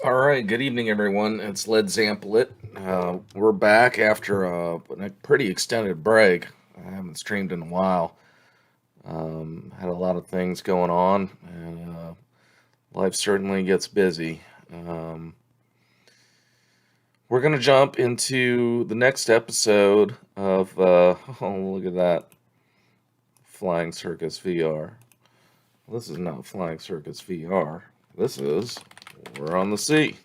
All right, good evening, everyone. It's Led Zamplet. We're back after a pretty extended break. I haven't streamed in a while. Had a lot of things going on, and life certainly gets busy. Um, we're going to jump into the next episode of, oh, look at that, Flying Circus VR. This is not Flying Circus VR. This is We're on the Sea.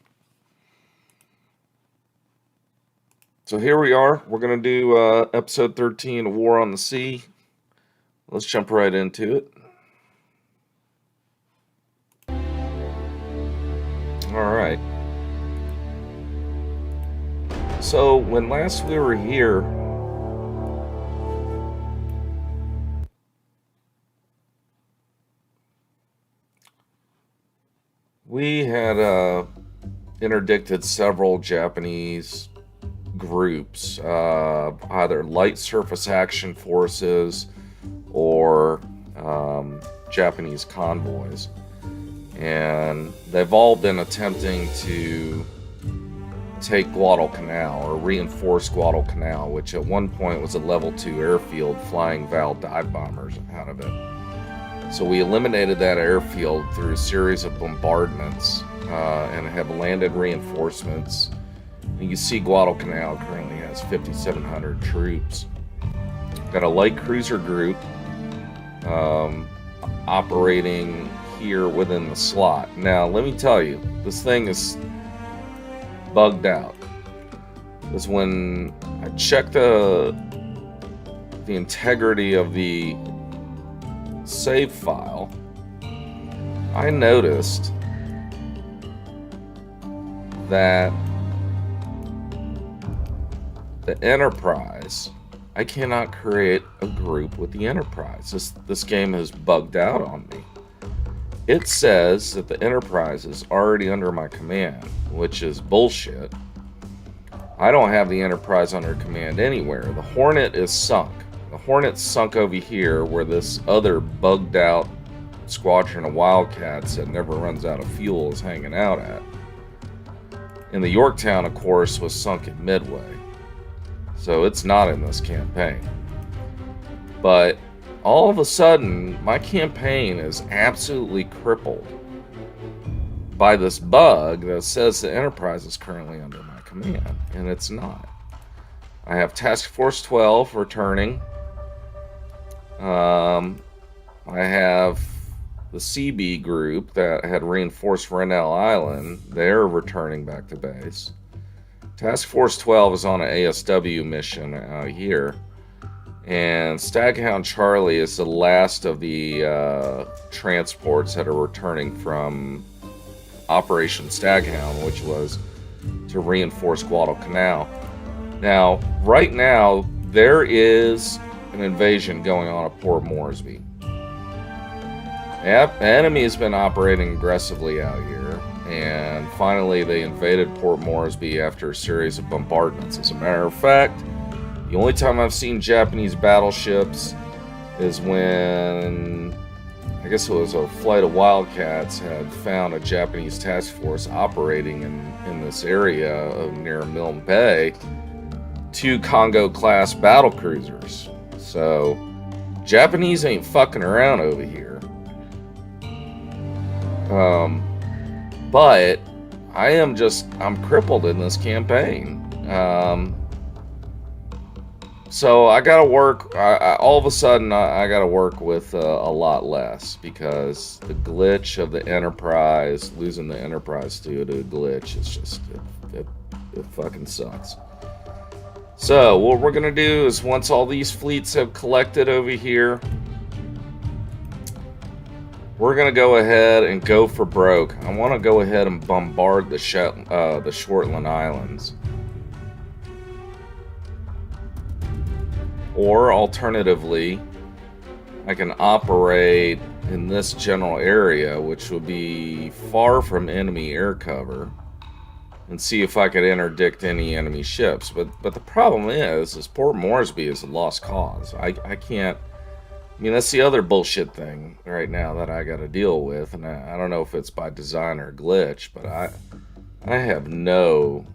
So here we are. We're going to do episode 13 of War on the Sea. Let's jump right into it. All right. So when last we were here, we had interdicted several Japanese groups, either light surface action forces or Japanese convoys. And they've all been attempting to take Guadalcanal or reinforce Guadalcanal, which at one point was a level 2 airfield flying Val dive bombers out of it. So we eliminated that airfield through a series of bombardments and have landed reinforcements. And you see Guadalcanal currently has 5,700 troops. Got a light cruiser group operating here within the slot. Now, let me tell you, this thing is bugged out. Because when I checked the integrity of the save file, I noticed that the Enterprise, I cannot create a group with the Enterprise. This game has bugged out on me. It says that the Enterprise is already under my command, which is bullshit. I don't have the Enterprise under command anywhere. The Hornet is sunk. The Hornet's sunk over here where this other bugged out squadron of Wildcats that never runs out of fuel is hanging out at. And the Yorktown, of course, was sunk at Midway. So it's not in this campaign. But all of a sudden, my campaign is absolutely crippled by this bug that says the Enterprise is currently under my command, and it's not. I have Task Force 12 returning. I have the CB group that had reinforced Rennell Island. They're returning back to base. Task Force 12 is on an ASW mission out here. And Staghound Charlie is the last of the transports that are returning from Operation Staghound, which was to reinforce Guadalcanal. Now, right now, there is an invasion going on at Port Moresby. Yep, the enemy has been operating aggressively out here, and finally they invaded Port Moresby after a series of bombardments. As a matter of fact, the only time I've seen Japanese battleships is when, I guess it was a flight of Wildcats had found a Japanese task force operating in this area near Milne Bay, 2 Congo-class battle cruisers. So, Japanese ain't fucking around over here. But I'm crippled in this campaign. So I gotta work, all of a sudden I gotta work with a lot less, because the glitch of the Enterprise, losing the Enterprise due to a glitch, is just, it fucking sucks. So what we're gonna do is, once all these fleets have collected over here, we're gonna go ahead and go for broke. I want to go ahead and bombard the Shortland Islands. Or alternatively, I can operate in this general area, which would be far from enemy air cover, and see if I could interdict any enemy ships. But the problem is Port Moresby is a lost cause. I can't. I mean, that's the other bullshit thing right now that I got to deal with, and I don't know if it's by design or glitch, but I have no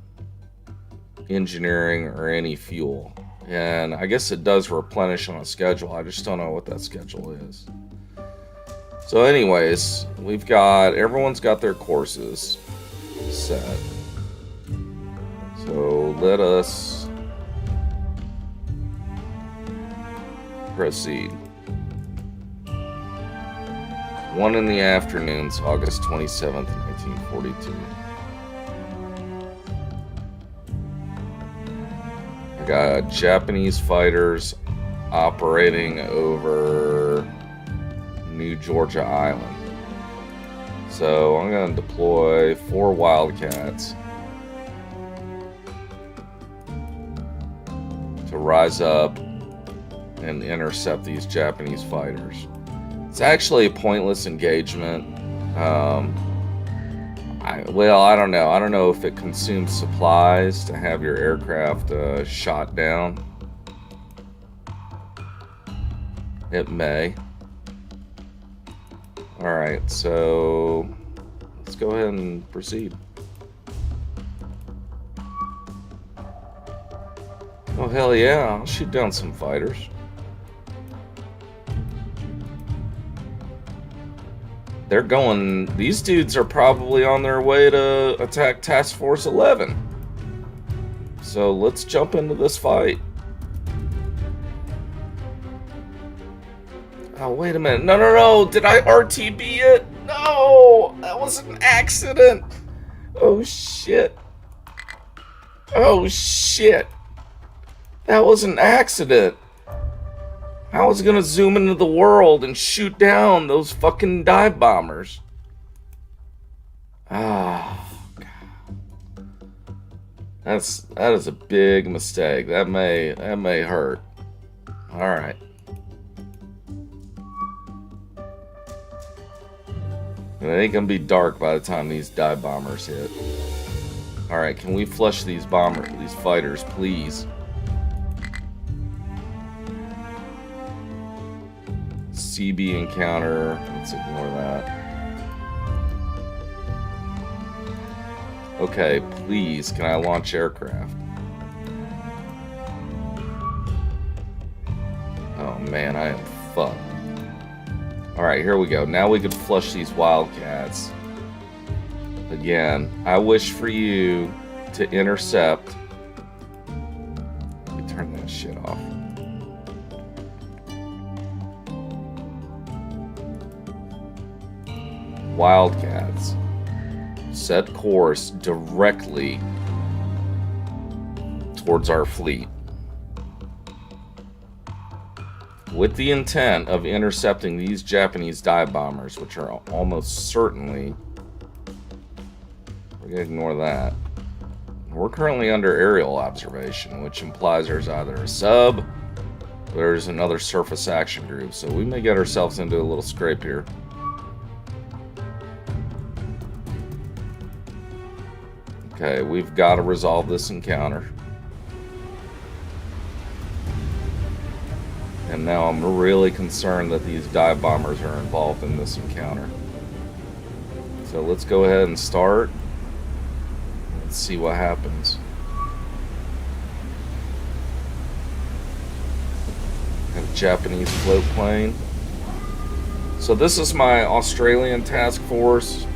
engineering or any fuel. And I guess it does replenish on a schedule. I just don't know what that schedule is. So anyways, everyone's got their courses set. So let us proceed. 1 in the afternoons, August 27th, 1942. I got Japanese fighters operating over New Georgia Island. So I'm going to deploy 4 Wildcats to rise up and intercept these Japanese fighters. It's actually a pointless engagement. I don't know. I don't know if it consumes supplies to have your aircraft shot down. It may. Alright, so let's go ahead and proceed. Oh, hell yeah. I'll shoot down some fighters. These dudes are probably on their way to attack Task Force 11. So let's jump into this fight. Oh, wait a minute. No. Did I RTB it? No! That was an accident. Oh, shit. Oh, shit. That was an accident. I was gonna zoom into the world and shoot down those fucking dive bombers. Ah, God. That is a big mistake. That may hurt. All right. It ain't gonna be dark by the time these dive bombers hit. All right, can we flush these fighters, please? CB encounter. Let's ignore that. Okay, please, can I launch aircraft? Oh man, I am fucked. Alright, here we go. Now we can flush these Wildcats. Again, I wish for you to intercept. Let me turn that shit off. Wildcats. Set course directly towards our fleet, with the intent of intercepting these Japanese dive bombers, which are almost certainly... We're gonna ignore that. We're currently under aerial observation, which implies there's either a sub or there's another surface action group, so we may get ourselves into a little scrape here. Okay, we've got to resolve this encounter. And now I'm really concerned that these dive bombers are involved in this encounter. So let's go ahead and start. Let's see what happens. Have a Japanese float plane. So this is my Australian task force.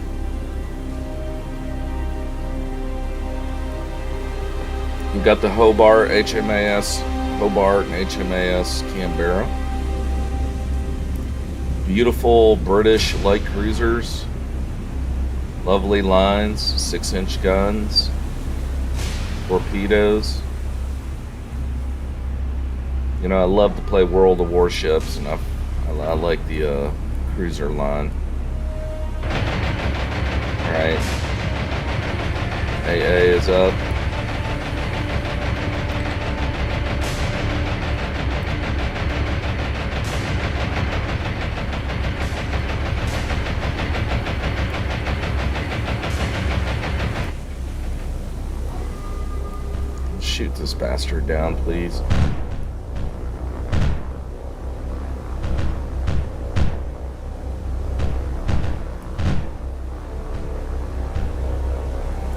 We've got the Hobart, HMAS Hobart, and HMAS Canberra. Beautiful British light cruisers. Lovely lines, 6-inch guns, torpedoes. You know, I love to play World of Warships, and I like the cruiser line. Alright. AA is up. Shoot this bastard down, please.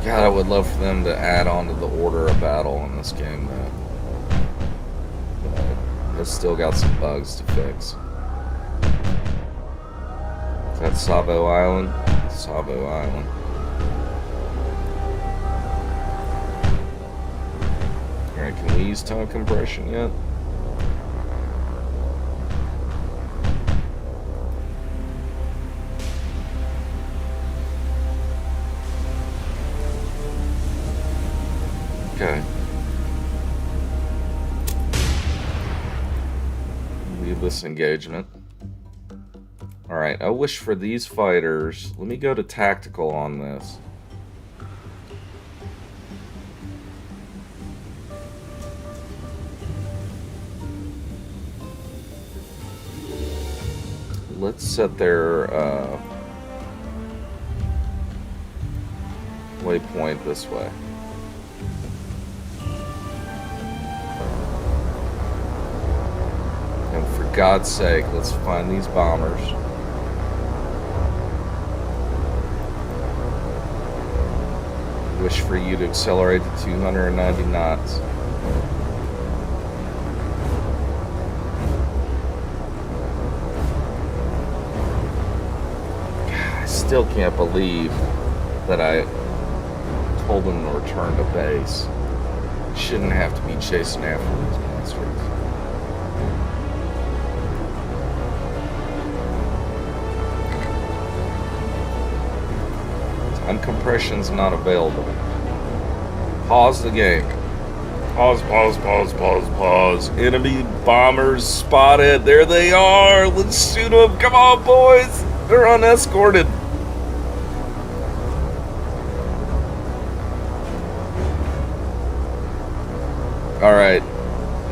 God, I would love for them to add on to the order of battle in this game, though. But it's still got some bugs to fix. Is that Savo Island? Savo Island. Alright, can we use tone compression yet? Okay. Leave this engagement. Alright, I wish for these fighters... Let me go to tactical on this. Let's set their waypoint this way. And for God's sake, let's find these bombers. Wish for you to accelerate to 290 knots. God, I still can't believe that I told them to return to base. Shouldn't have to be chasing after these monsters. Uncompression's not available. Pause the game. Pause, pause, pause, pause, pause. Enemy bombers spotted. There they are. Let's shoot them. Come on, boys. They're unescorted. Alright.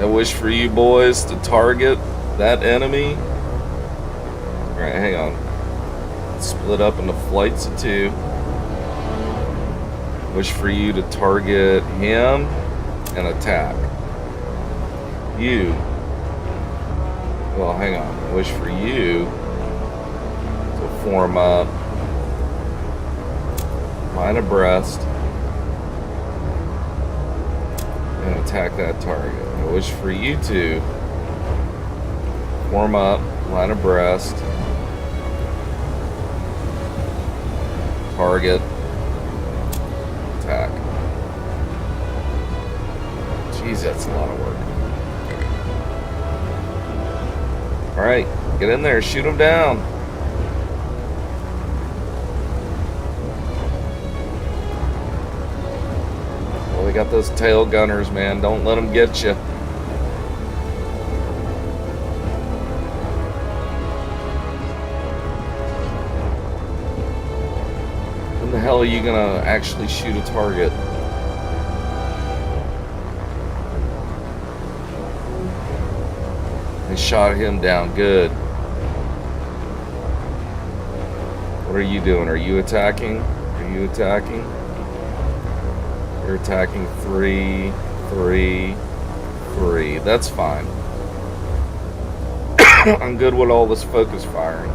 I wish for you boys to target that enemy. Alright, hang on. Split up into flights of 2. Wish for you to target him and attack. You. Well, hang on. Wish for you to form up. Line abreast. And attack that target. I wish for you to form up. Line abreast. Target. Attack. Jeez, that's a lot of work. Alright, get in there, shoot them down. Well, they got those tail gunners, man. Don't let them get you. When the hell are you gonna actually shoot a target? They shot him down good. What are you doing? Are you attacking? Are you attacking? You're attacking 3, 3, 3. That's fine. I'm good with all this focus firing.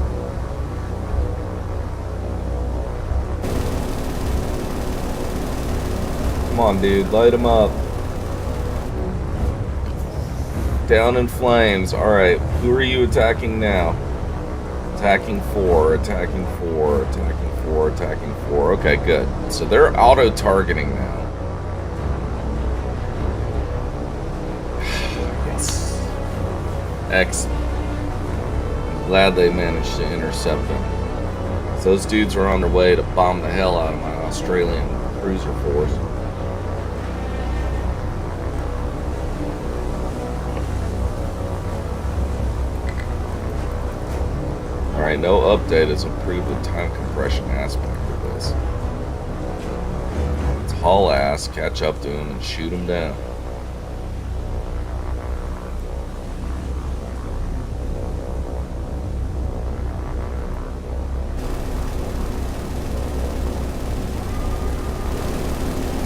Come on, dude. Light him up. Down in flames. Alright. Who are you attacking now? Attacking 4. Attacking 4. Attacking 4. Attacking 4. Okay, good. So they're auto-targeting now. Yes. Excellent. I'm glad they managed to intercept them. So those dudes are on their way to bomb the hell out of my Australian cruiser force. Alright, no update has improved the time compression aspect of this. Let's haul ass, catch up to him, and shoot him down.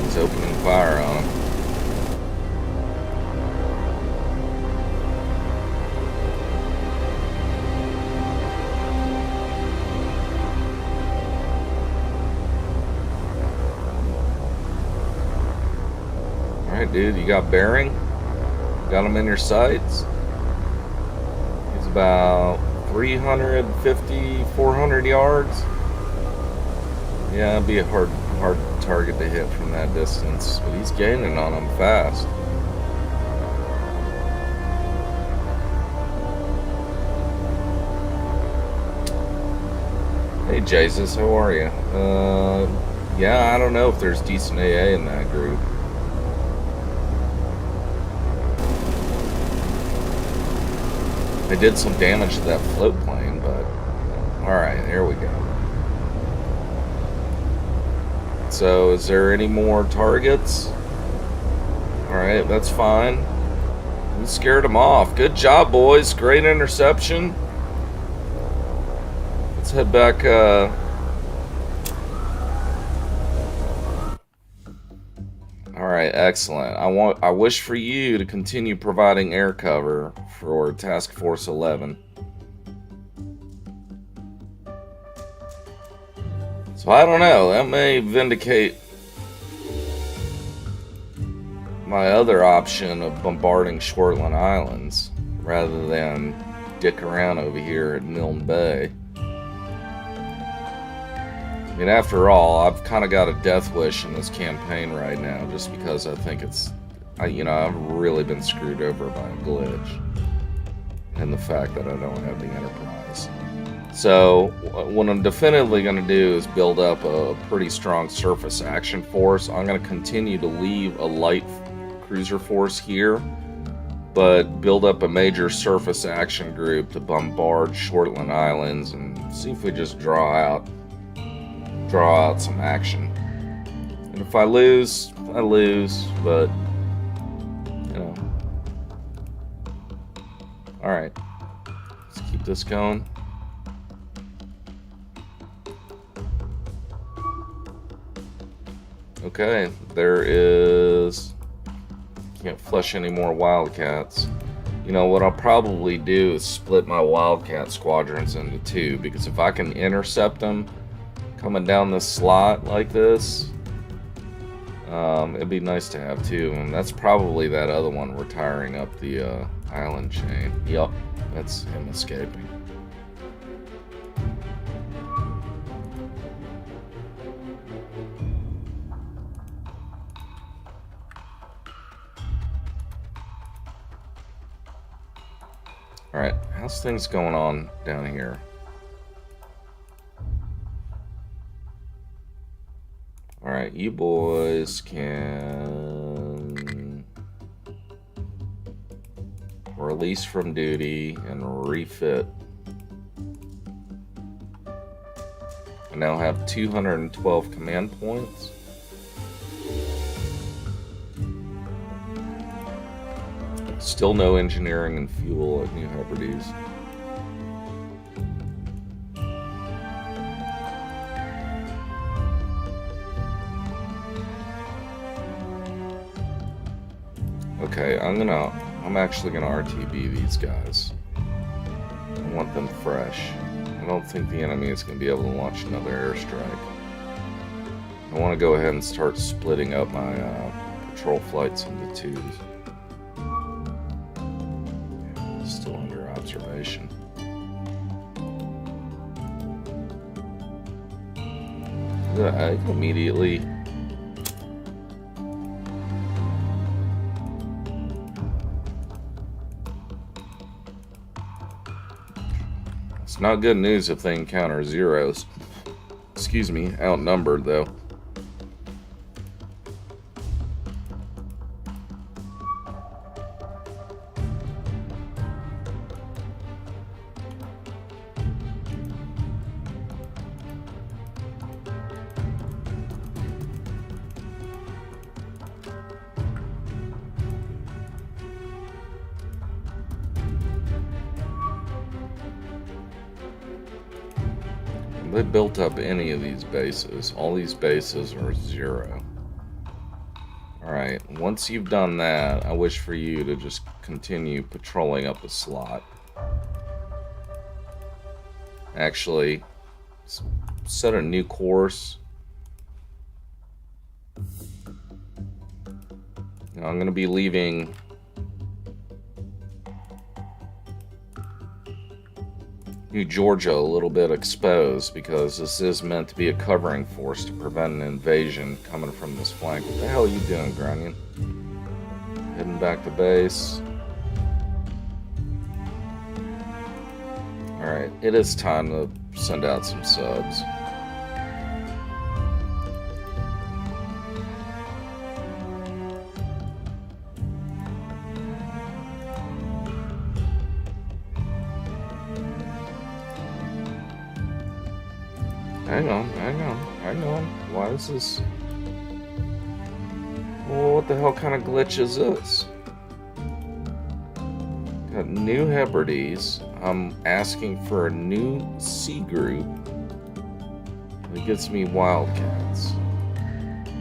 He's opening fire on him. Alright, dude, you got bearing? Got him in your sights? He's about 350, 400 yards. Yeah, it'd be a hard target to hit from that distance, but he's gaining on him fast. Hey Jesus, how are you? Yeah, I don't know if there's decent AA in that group. I did some damage to that float plane, but alright, here we go. So, is there any more targets? Alright, that's fine. We scared them off. Good job, boys. Great interception. Let's head back. Alright, excellent. I wish for you to continue providing air cover for Task Force 11. So I don't know, that may vindicate my other option of bombarding Shortland Islands rather than dick around over here at Milne Bay. I mean, after all, I've kind of got a death wish in this campaign right now just because I think it's, I've really been screwed over by a glitch and the fact that I don't have the Enterprise. So what I'm definitively going to do is build up a pretty strong surface action force. I'm going to continue to leave a light cruiser force here, but build up a major surface action group to bombard Shortland Islands and see if we just draw out some action. And if I lose, I lose, but Alright. Let's keep this going. Okay, there is... Can't flush any more Wildcats. You know, what I'll probably do is split my Wildcat squadrons into two, because if I can intercept them coming down this slot like this, it'd be nice to have two. And that's probably that other one retiring up the island chain. Yup, that's him escaping. Alright, how's things going on down here? Alright, you boys can release from duty and refit. I now have 212 command points. Still no engineering and fuel at New Hebrides. Okay, I'm actually gonna RTB these guys. I want them fresh. I don't think the enemy is gonna be able to launch another airstrike. I want to go ahead and start splitting up my patrol flights into twos. Still under observation. I immediately. It's not good news if they encounter zeros. Excuse me, outnumbered though. They built up any of these bases. All these bases are zero. Alright, once you've done that, I wish for you to just continue patrolling up the slot. Actually, set a new course. I'm going to be leaving New Georgia a little bit exposed because this is meant to be a covering force to prevent an invasion coming from this flank. What the hell are you doing, Grunion? Heading back to base. Alright, it is time to send out some subs. Hang on. Why is this? Well, what the hell kind of glitch is this? Got new Hebrides. I'm asking for a new C group. It gets me Wildcats.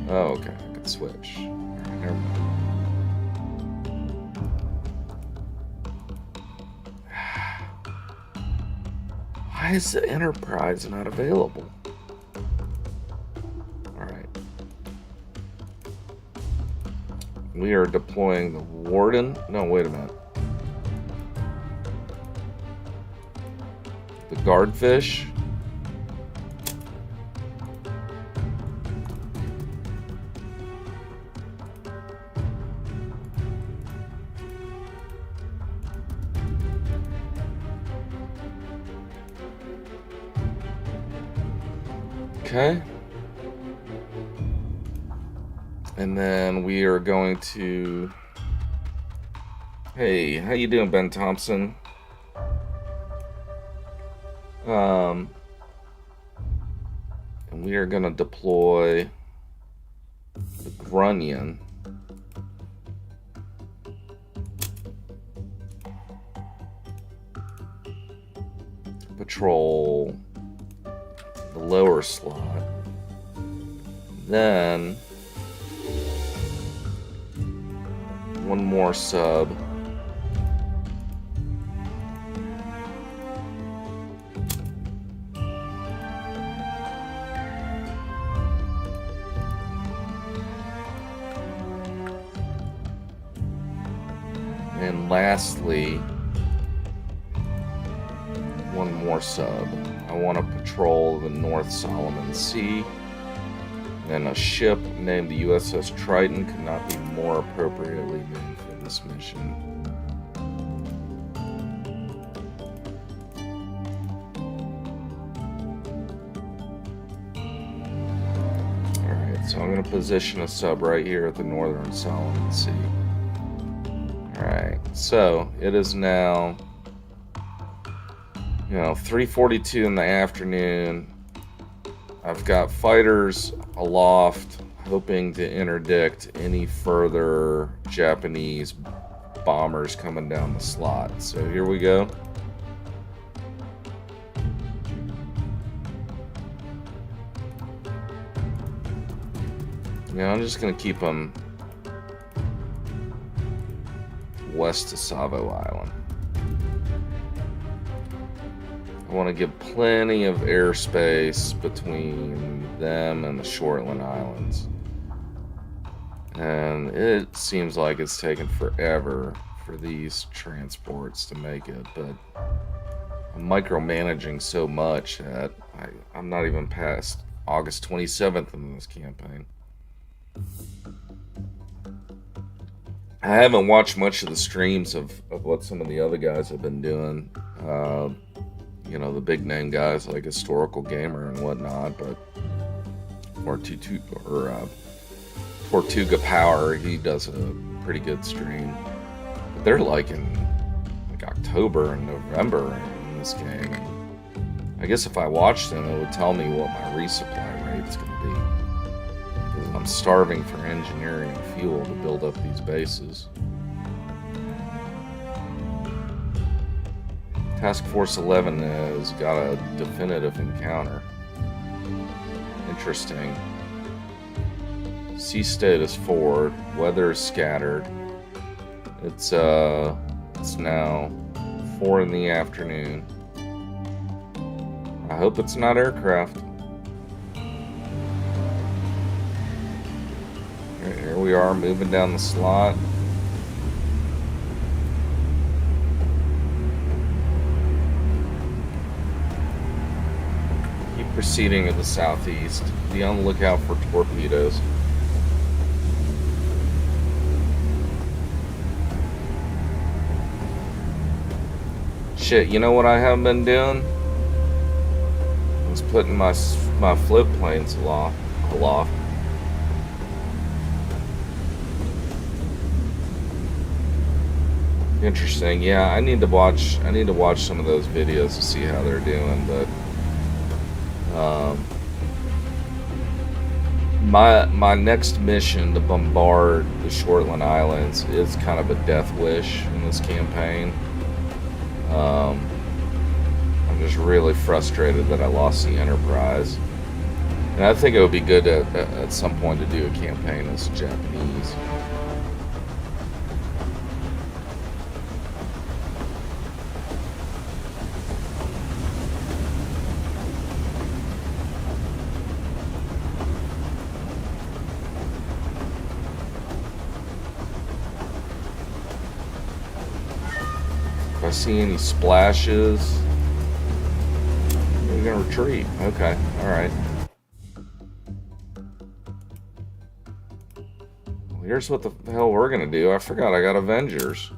Oh, okay. I can switch. Alright, never mind. Why is the Enterprise not available? Alright. We are deploying the Warden. No, wait a minute. The Guardfish. Okay. And then we are going to... Hey, how you doing, Ben Thompson? And we are going to deploy the Grunion. Patrol the lower slot. Then one more sub. And lastly, one more sub. I want to patrol the North Solomon Sea. And a ship named the USS Triton could not be more appropriately named for this mission. Alright, so I'm going to position a sub right here at the Northern Solomon Sea. Alright, so it is now, 3:42 in the afternoon. I've got fighters aloft hoping to interdict any further Japanese bombers coming down the slot. So here we go. I'm just going to keep them west of Savo Island. I want to give plenty of airspace between them and the Shortland Islands. And it seems like it's taken forever for these transports to make it, but I'm micromanaging so much that I'm not even past August 27th in this campaign. I haven't watched much of the streams of what some of the other guys have been doing. The big name guys like Historical Gamer and whatnot, but Tortuga Power, he does a pretty good stream. But they're like in October and November in this game. And I guess if I watched them, it would tell me what my resupply rate is going to be. Because I'm starving for engineering and fuel to build up these bases. Task Force 11 has got a definitive encounter. Interesting. Sea status forward. Weather is scattered. It's now 4 in the afternoon. I hope it's not aircraft. Here we are, moving down the slot. Keep proceeding to the southeast. Be on the lookout for torpedoes. Shit, you know what I haven't been doing? I was putting my float planes aloft. Interesting. Yeah, I need to watch some of those videos to see how they're doing, but my next mission to bombard the Shortland Islands is kind of a death wish in this campaign. I'm just really frustrated that I lost the Enterprise, and I think it would be good at some point to do a campaign as Japanese. If I see any splashes, we're gonna retreat. Okay, all right. Well, here's what the hell we're gonna do. I forgot I got Avengers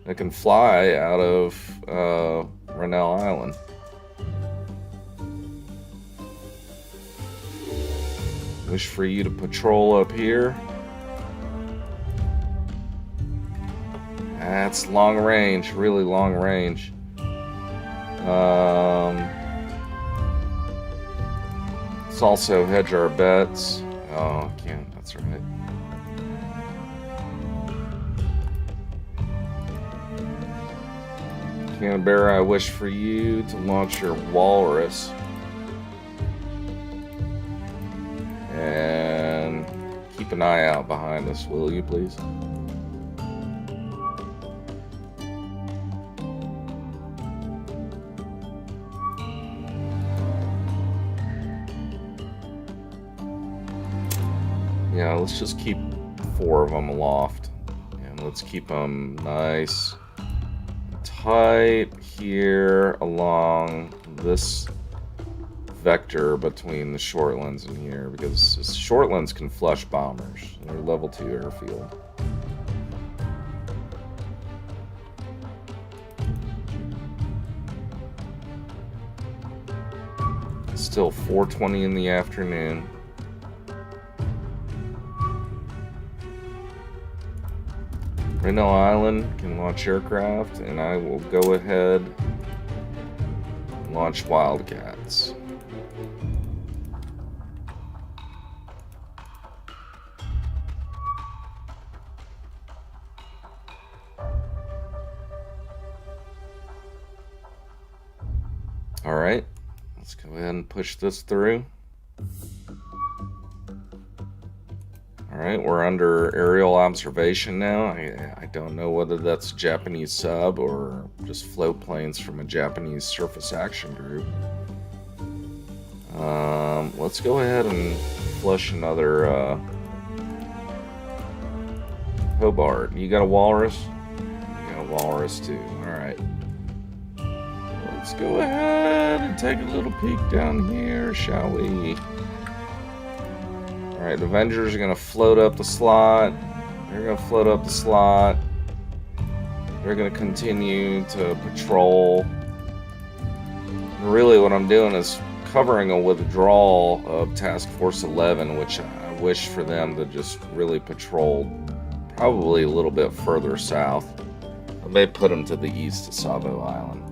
that can fly out of Rennell Island. Wish for you to patrol up here. That's long range, really long range. Let's also hedge our bets. Oh, I can't, that's right. Canberra, I wish for you to launch your Walrus. And keep an eye out behind us, will you please? Yeah, let's just keep 4 of them aloft. And let's keep them nice tight here along this vector between the Shortlands and here, because Shortlands can flush bombers. They're level 2 airfield. It's still 4:20 in the afternoon. Rennell Island can launch aircraft, and I will go ahead and launch Wildcats. All right, let's go ahead and push this through. Alright, we're under aerial observation now. I don't know whether that's a Japanese sub or just float planes from a Japanese surface action group. Let's go ahead and flush another Hobart. You got a Walrus? You got a Walrus too. Alright. Let's go ahead and take a little peek down here, shall we? Alright, Avengers are going to float up the slot. They're going to float up the slot. They're going to continue to patrol. And really what I'm doing is covering a withdrawal of Task Force 11, which I wish for them to just really patrol probably a little bit further south. I may put them to the east of Savo Island.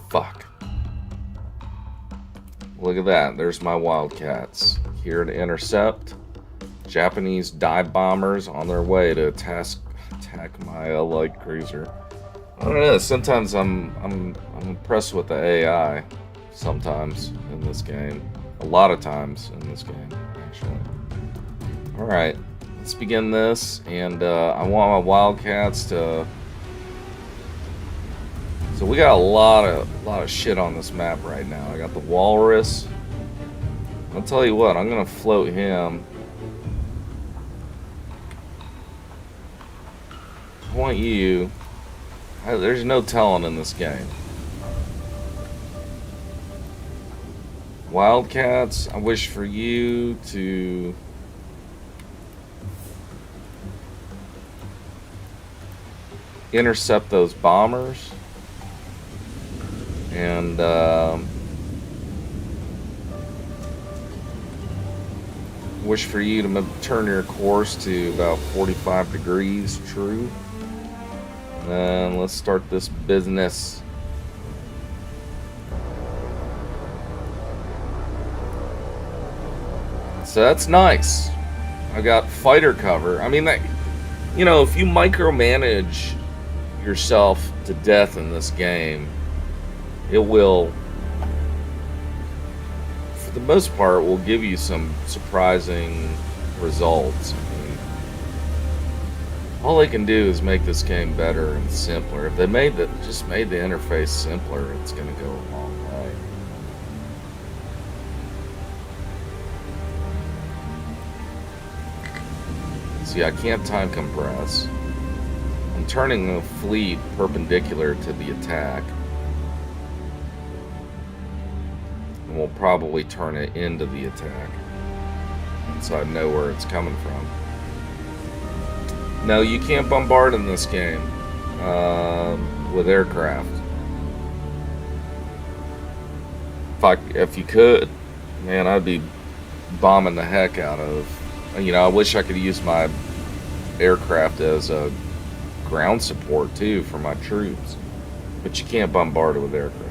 Fuck. Look at that. There's my Wildcats. Here to intercept. Japanese dive bombers on their way to attack my light cruiser. I don't know. Sometimes I'm impressed with the AI. Sometimes in this game. A lot of times in this game, actually. Alright. let's begin this, and I want my Wildcats to. So we got a lot of shit on this map right now. I got the Walrus. I'll tell you what, I'm gonna float him. I want you. There's no telling in this game. Wildcats, I wish for you to intercept those bombers, and wish for you to turn your course to about 45 degrees true. And let's start this business. So that's nice. I got fighter cover. I mean, that, you know, if you micromanage yourself to death in this game, it will, for the most part, will give you some surprising results. I mean, all they can do is make this game better and simpler. If they just made the interface simpler, it's going to go a long way. See, I can't time compress. I'm turning the fleet perpendicular to the attack. And we'll probably turn it into the attack, so I know where it's coming from. No, you can't bombard in this game with aircraft. If you could, man, I'd be bombing the heck out of. You know, I wish I could use my aircraft as a ground support too for my troops, but you can't bombard it with aircraft.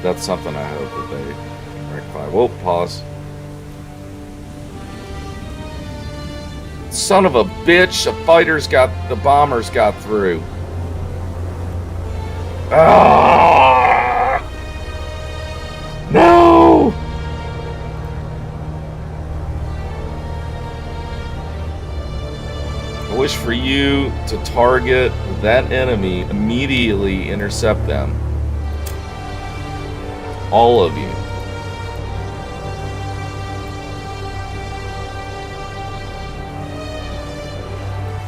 That's something I hope that they rectify. Whoa, pause. Son of a bitch, the bombers got through. Ah! No! I wish for you to target that enemy, immediately intercept them. All of you.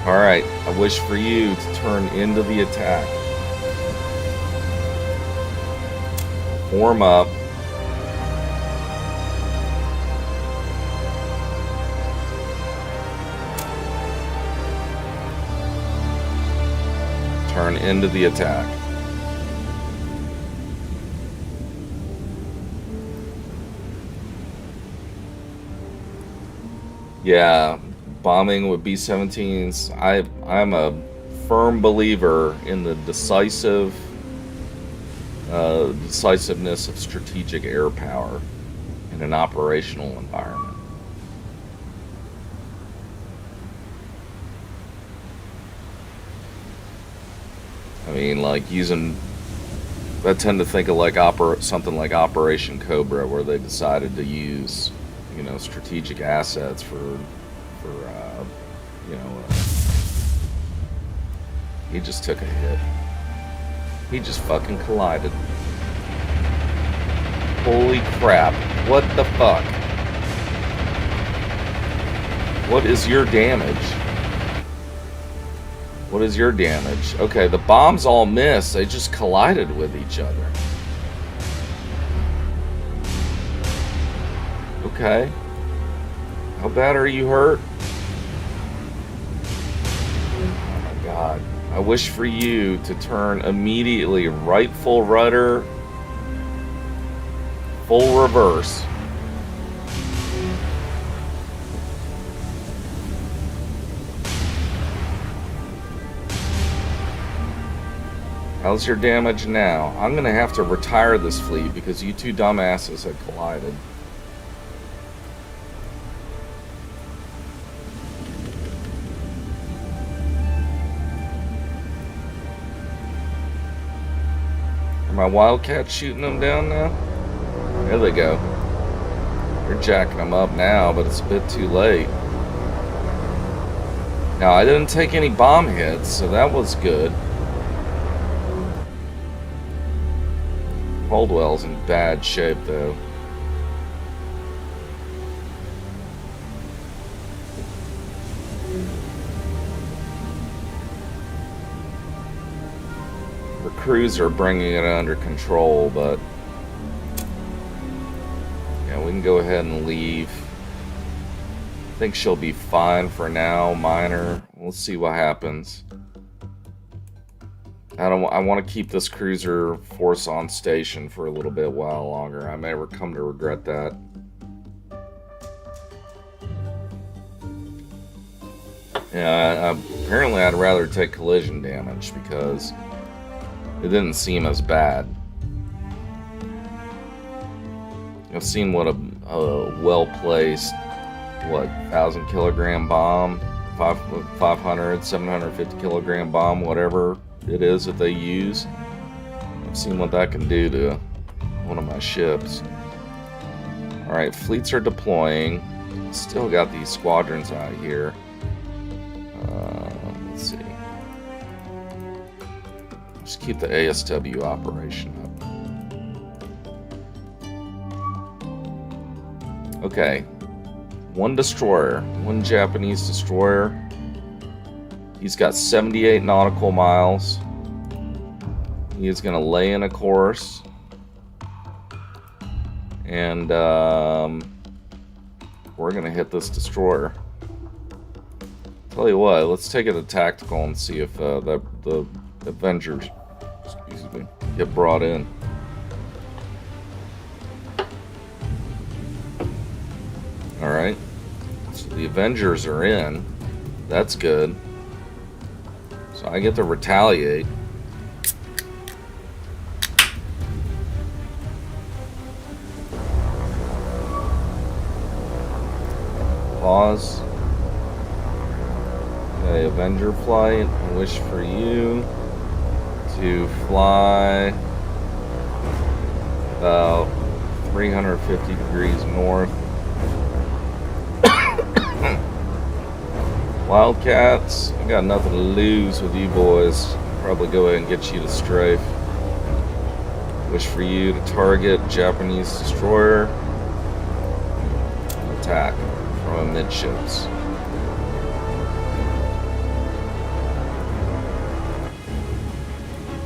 Alright, I wish for you to turn into the attack. Form up. Turn into the attack. Yeah, bombing with B-17s. I'm a firm believer in the decisiveness of strategic air power in an operational environment. I mean, like I tend to think of like something like Operation Cobra, where they decided to use, you know, strategic assets for he just took a hit. He just fucking collided. Holy crap. What the fuck? What is your damage? What is your damage? Okay, the bombs all missed. They just collided with each other. Okay. How bad are you hurt? Oh my god. I wish for you to turn immediately right full rudder, full reverse. How's your damage now? I'm gonna have to retire this fleet because you two dumbasses had collided. Are my Wildcats shooting them down now? There they go. They're jacking them up now, but it's a bit too late. Now, I didn't take any bomb hits, so that was good. Caldwell's in bad shape, though. The crews are bringing it under control, but yeah, we can go ahead and leave. I think she'll be fine for now, minor. We'll see what happens. I want to keep this cruiser force on station for a little bit while longer. I may come to regret that. Yeah, apparently I'd rather take collision damage because it didn't seem as bad. I've seen what a well-placed, 1,000 kilogram bomb, 500, 750 kilogram bomb, whatever it is that they use. I've seen what that can do to one of my ships. Alright, fleets are deploying. Still got these squadrons out here. Let's see. Just keep the ASW operation up. Okay. One destroyer. One Japanese destroyer. He's got 78 nautical miles. He is going to lay in a course. And we're going to hit this destroyer. Tell you what, let's take it to tactical and see if the Avengers, excuse me, get brought in. Alright. So the Avengers are in. That's good. So I get to retaliate. Pause. Okay, Avenger flight. I wish for you to fly about 350 degrees north. Wildcats, I got nothing to lose with you boys. Probably go ahead and get you to strafe. Wish for you to target Japanese destroyer. Attack from amidships.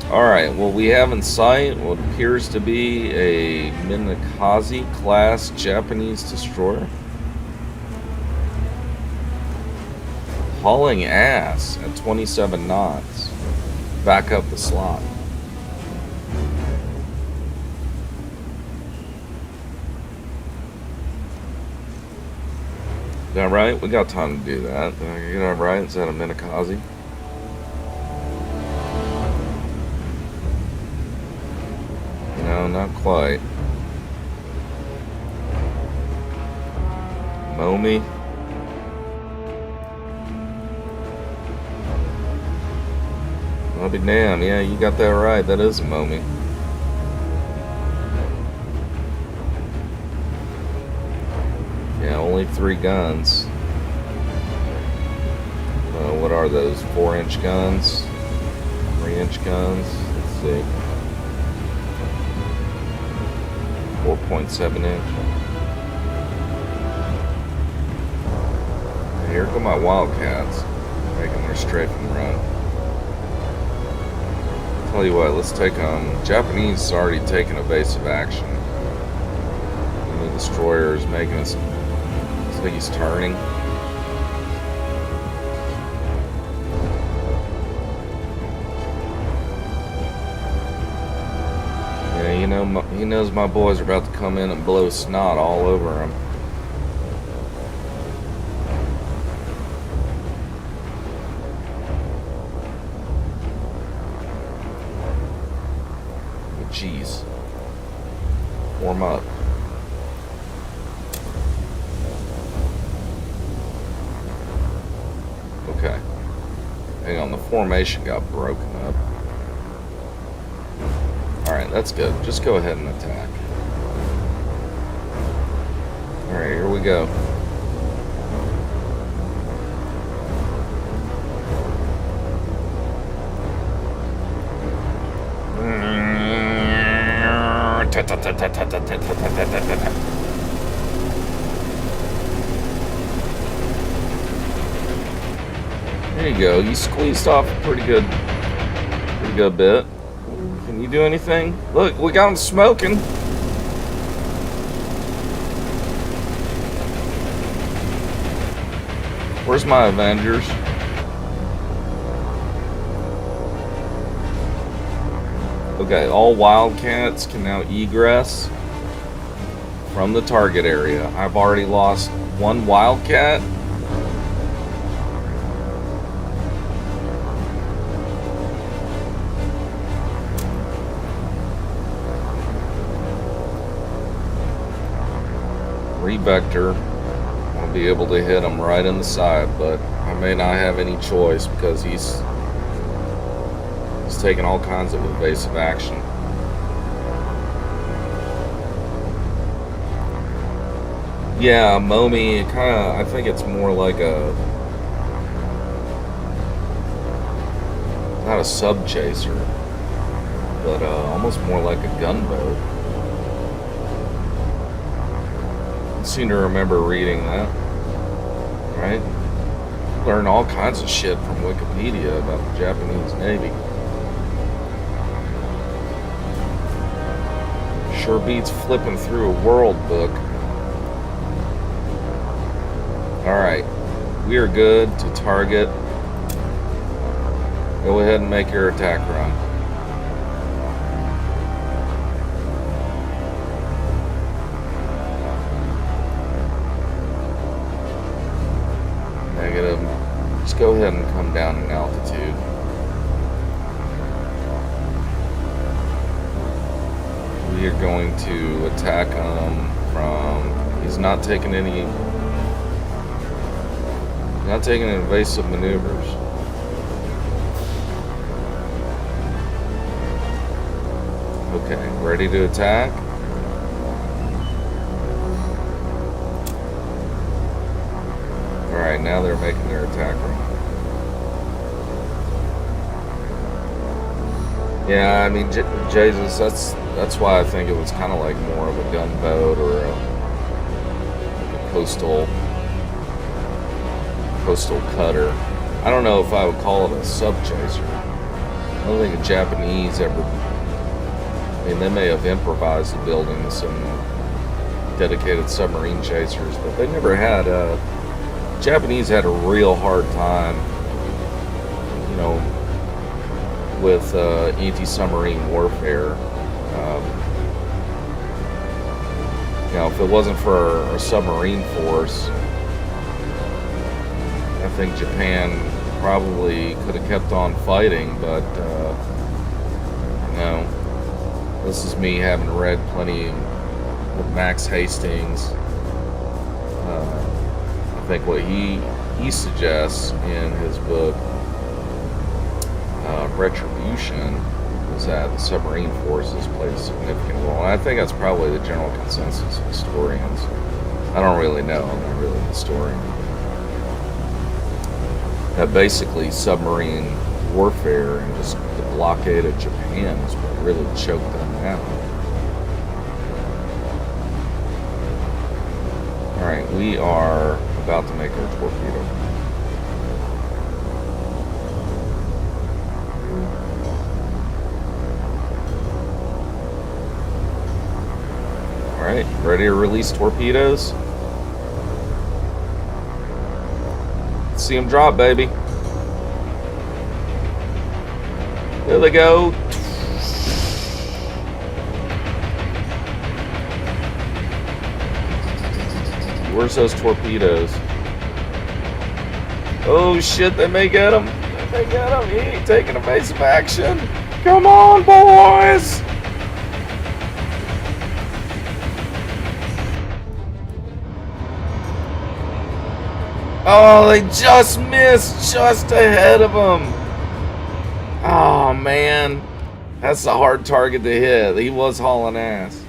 Alright, well, we have in sight what appears to be a Minakaze class Japanese destroyer. Hauling ass at 27 knots. Back up the slot. Is that right? We got time to do that. Did I get that right? Is that a Minakaze? No, not quite. Momi. I'll be damned. Yeah, you got that right. That is a Momi. Yeah, only 3 guns. What are those? 4-inch guns? 3-inch guns? Let's see. 4.7 inch. Here come my Wildcats making their strafing run. Tell you what, let's take them. Japanese already taken evasive action. And the destroyer is making us. I think he's turning. Yeah, you know, he knows my boys are about to come in and blow snot all over him. Jeez. Warm up. Okay. Hang on, the formation got broken up. Alright, that's good. Just go ahead and attack. Alright, here we go. There you go. You squeezed off a pretty good bit. Can you do anything? Look, we got him smoking. Where's my Avengers? Okay, all Wildcats can now egress from the target area. I've already lost one Wildcat. Revector. I'll be able to hit him right in the side, but I may not have any choice because he's taking all kinds of evasive action. Yeah, Momi, I think it's more like not a sub chaser, but almost more like a gunboat. I seem to remember reading that, right? Learn all kinds of shit from Wikipedia about the Japanese Navy. Sure beats flipping through a world book. Alright, we are good to target. Go ahead and make your attack run. Negative. Just go ahead and come down in altitude. We are going to attack him from... He's not taking any invasive maneuvers. Okay, ready to attack? Alright, now they're making their attack run. Yeah, I mean, Jesus, that's why I think it was kind of like more of a gunboat or a coastal cutter. I don't know if I would call it a sub chaser. I don't think the Japanese ever. I mean, they may have improvised the building some dedicated submarine chasers, but they never had. Japanese had a real hard time, with anti-submarine warfare. If it wasn't for a submarine force, I think Japan probably could have kept on fighting, but this is me having read plenty of Max Hastings. I think what he suggests in his book Retribution is that the submarine forces played a significant role, and I think that's probably the general consensus of historians. I don't really know, I'm not really a historian. That basically submarine warfare and just the blockade of Japan is what really choked them out. Alright, we are about to make our torpedo. Alright, ready to release torpedoes? See them drop, baby. There they go. Where's those torpedoes? Oh shit, they may get him. They may get him. He ain't taking evasive action. Come on, boys. Oh, they just missed just ahead of him. Oh, man. That's a hard target to hit. He was hauling ass.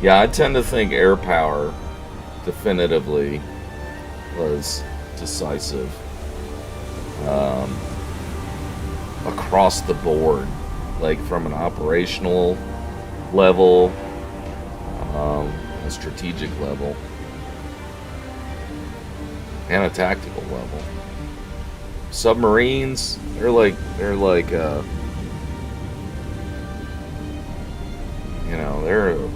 Yeah, I tend to think air power definitively was decisive across the board, like from an operational level, a strategic level, and a tactical level. Submarines, they're like they're a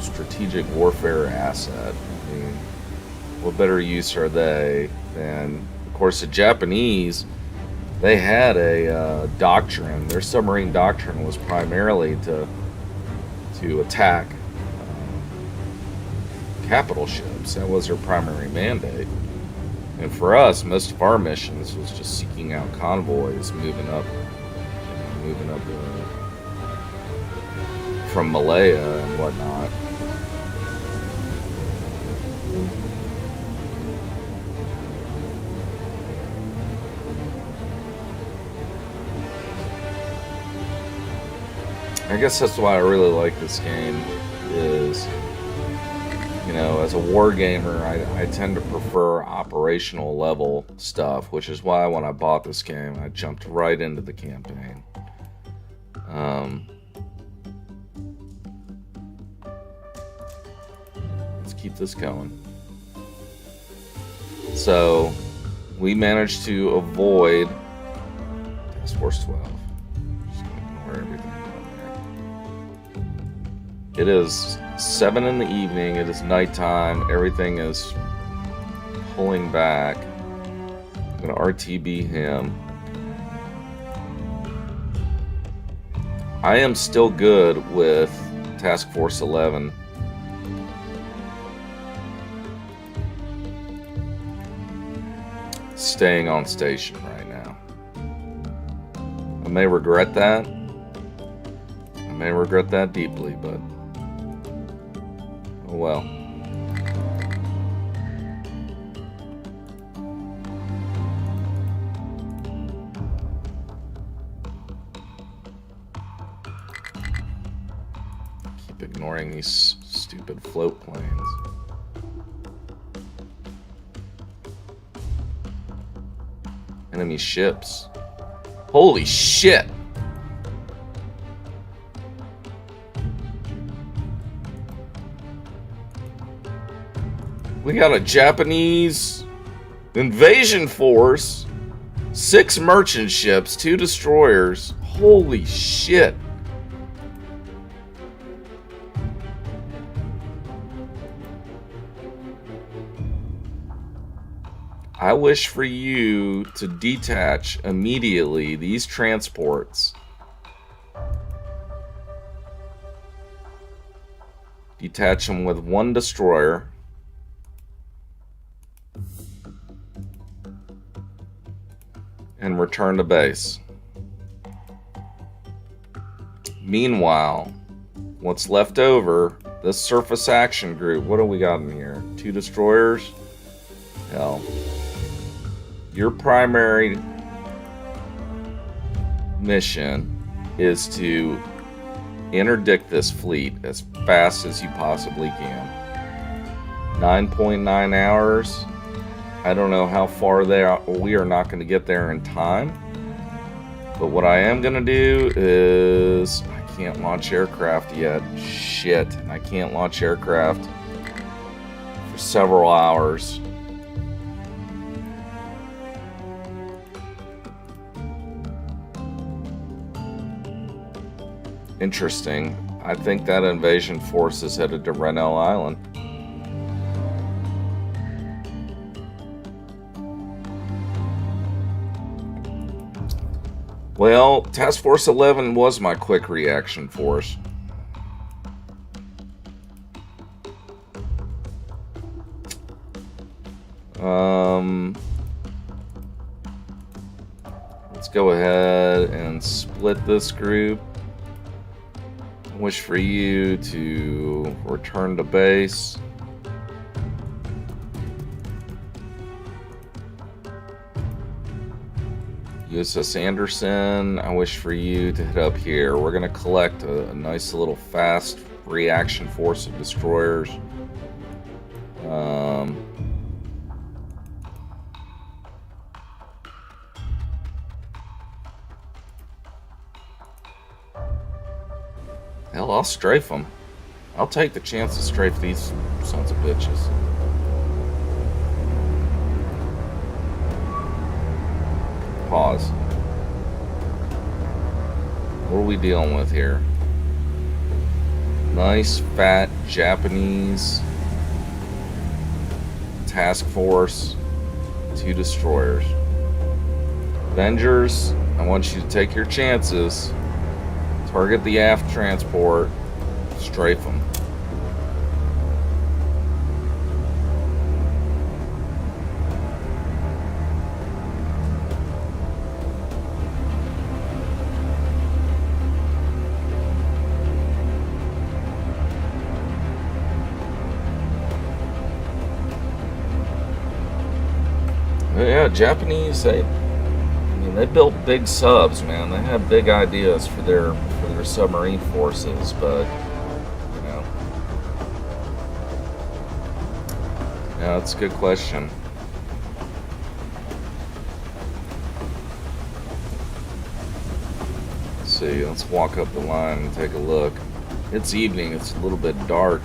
strategic warfare asset. I mean, what better use are they than, of course, the Japanese? They had a doctrine. Their submarine doctrine was primarily to attack capital ships. That was their primary mandate. And for us, most of our missions was just seeking out convoys, moving up from Malaya and whatnot. I guess that's why I really like this game is, as a war gamer, I tend to prefer operational level stuff, which is why when I bought this game, I jumped right into the campaign. Let's keep this going. So, we managed to avoid Task Force 12. Just gonna ignore everything down there. It is 7 in the evening. It is nighttime. Everything is pulling back. I'm going to RTB him. I am still good with Task Force 11. Staying on station right now. I may regret that. I may regret that deeply, but oh well. Keep ignoring these stupid float planes. Enemy ships. Holy shit! We got a Japanese invasion force, 6 merchant ships, 2 destroyers. Holy shit. I wish for you to detach immediately these transports. Detach them with 1 destroyer. And return to base. Meanwhile, what's left over, this surface action group, what do we got in here? 2 destroyers? Hell. Your primary mission is to interdict this fleet as fast as you possibly can. 9.9 hours. I don't know how far we are not going to get there in time. But what I am going to do is I can't launch aircraft yet. Shit. I can't launch aircraft for several hours. Interesting. I think that invasion force is headed to Rennell Island. Well, Task Force 11 was my quick reaction force. Let's go ahead and split this group. Wish for you to return to base. USS Anderson, I wish for you to hit up here. We're going to collect a nice little fast reaction force of destroyers. Hell, I'll strafe them. I'll take the chance to strafe these sons of bitches. Pause. What are we dealing with here? Nice, fat, Japanese task force. 2 destroyers. Avengers, I want you to take your chances. Target the aft transport. Strafe them. Yeah, Japanese, they built big subs, man. They had big ideas for their submarine forces, but yeah, that's a good question. Let's see, let's walk up the line and take a look. It's evening, it's a little bit dark.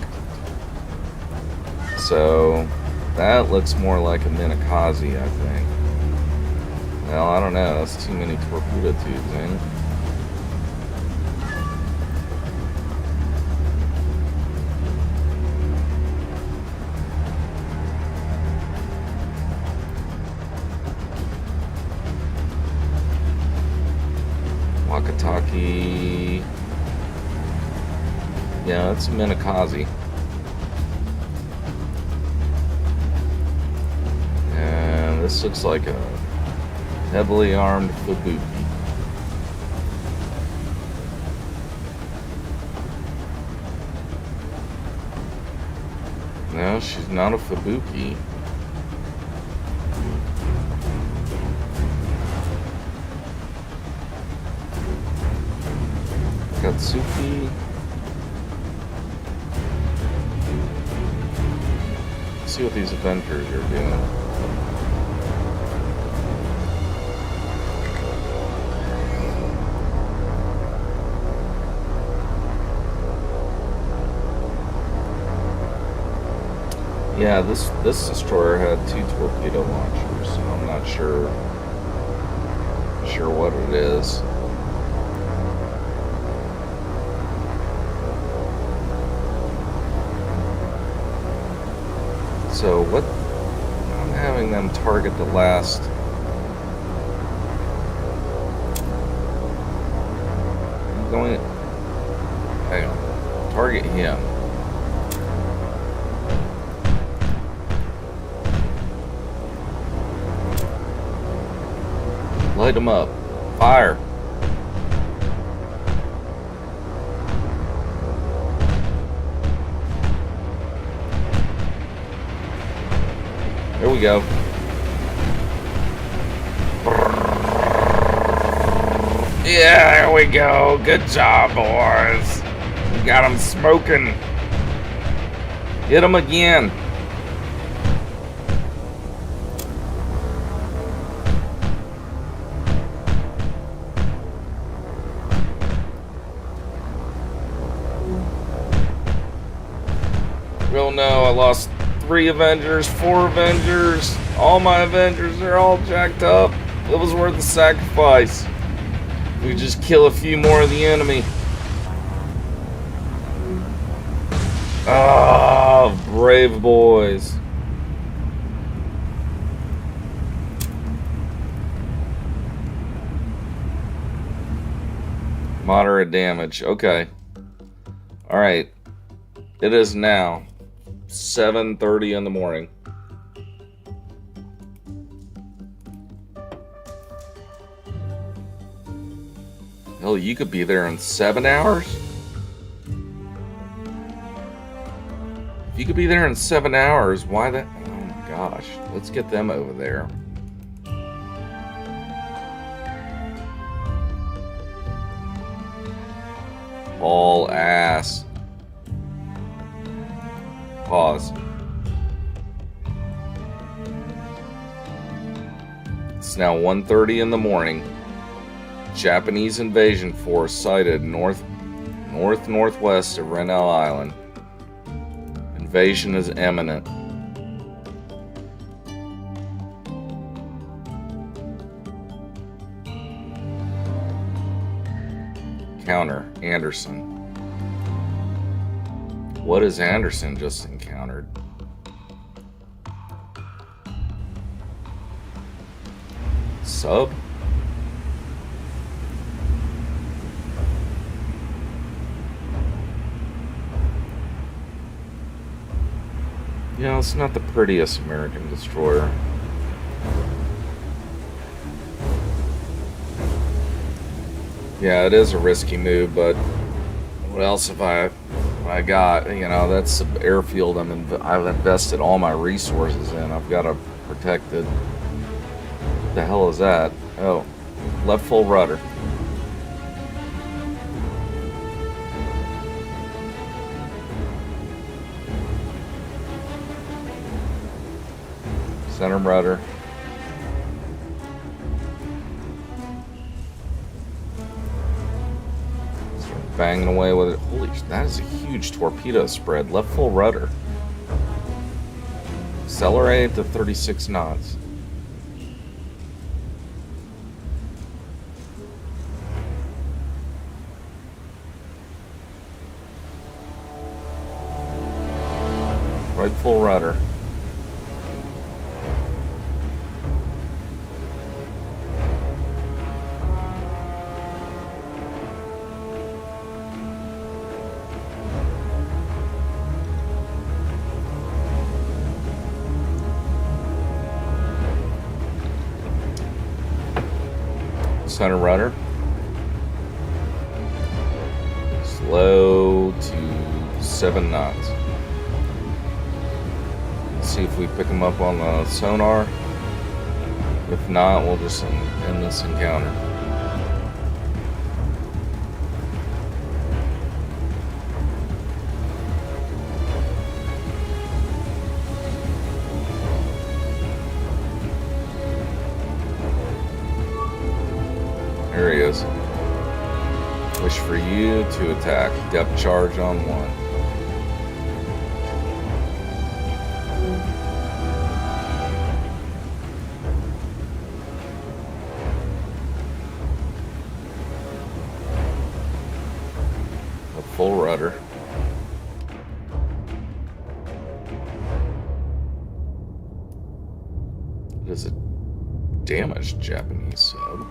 So that looks more like a Minakaze, I think. Well, I don't know. That's too many torpedo tubes, ain't it? Wakataki. Yeah, that's a Minakaze. This looks like a heavily armed Fubuki. No, she's not a Fubuki. Katsuki. Let's see what these Avengers are doing. Yeah, this destroyer had 2 torpedo launchers, so I'm not sure what it is. So what? I'm having them target the last. I'm going. Hang on. Target him. Light them up. Fire. There we go. Yeah, there we go. Good job, boys. We got them smoking. Hit them again. Oh no, I lost 3 Avengers, 4 Avengers. All my Avengers are all jacked up. It was worth the sacrifice. We just kill a few more of the enemy. Ah, brave boys. Moderate damage. Okay. All right. It is now 7:30 in the morning. Hell, you could be there in 7 hours? If you could be there in 7 hours, why that? Oh my gosh. Let's get them over there. All ass. pause. It's now 1:30 in the morning. Japanese invasion force sighted northwest of Rennell Island. Invasion is imminent. Counter, Anderson. What has Anderson just encountered? Sub? Yeah, it's not the prettiest American destroyer. Yeah, it is a risky move, but what else have I got? You know, that's the airfield I've invested all my resources in. I've got to protect it. What the hell is that? Oh, left full rudder. Center rudder. Start banging away with it. Holy, that is a huge torpedo spread. Left full rudder. Accelerate to 36 knots. Right full rudder. Center rudder. Slow to 7 knots. Let's see if we pick them up on the sonar. If not, we'll just end this encounter. There he is. Wish for you to attack. Depth charge on 1. A full rudder. It is a damaged Japanese sub.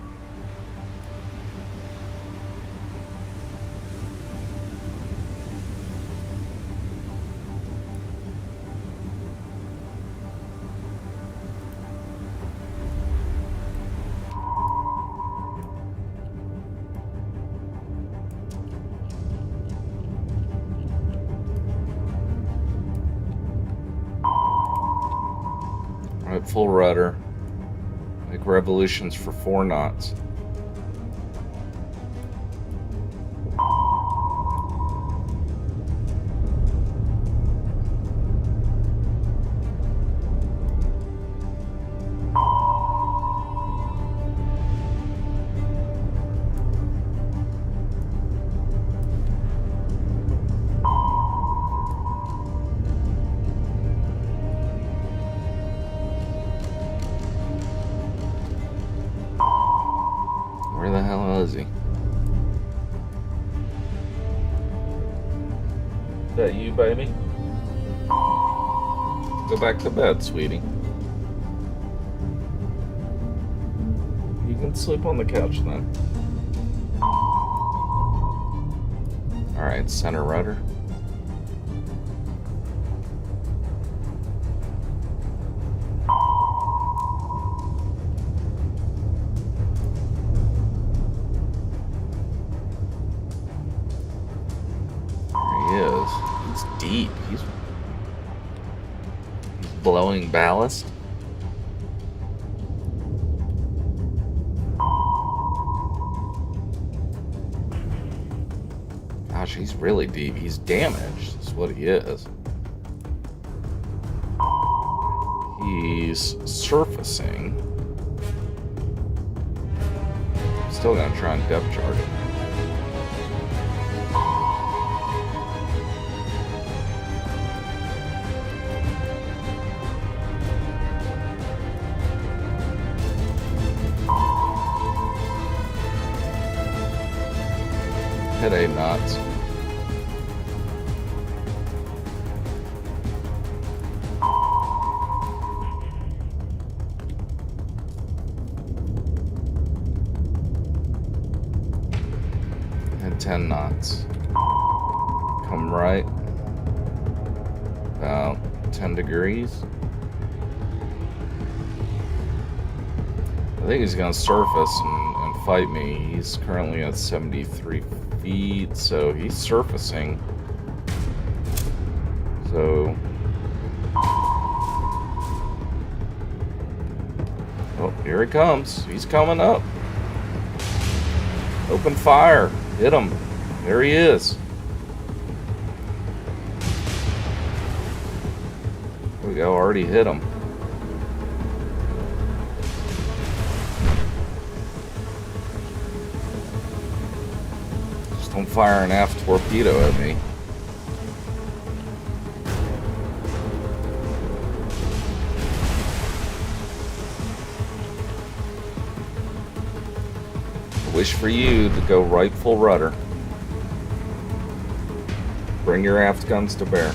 Right, full rudder. Make revolutions for 4 knots. Where the hell is he? Is that you, baby? Go back to bed, sweetie. You can sleep on the couch then. Alright, center rudder. He's deep. He's blowing ballast. Gosh, he's really deep. He's damaged. That's what he is. He's surfacing. Still gonna try and depth chart it. Hit 8 knots. Hit 10 knots. Come right. About 10 degrees. I think he's gonna surface and fight me. He's currently at 73 feet, so he's surfacing. So, oh, here he comes. He's coming up. Open fire. Hit him. There he is. There we go. Already hit him. Don't fire an aft torpedo at me. I wish for you to go right full rudder. Bring your aft guns to bear.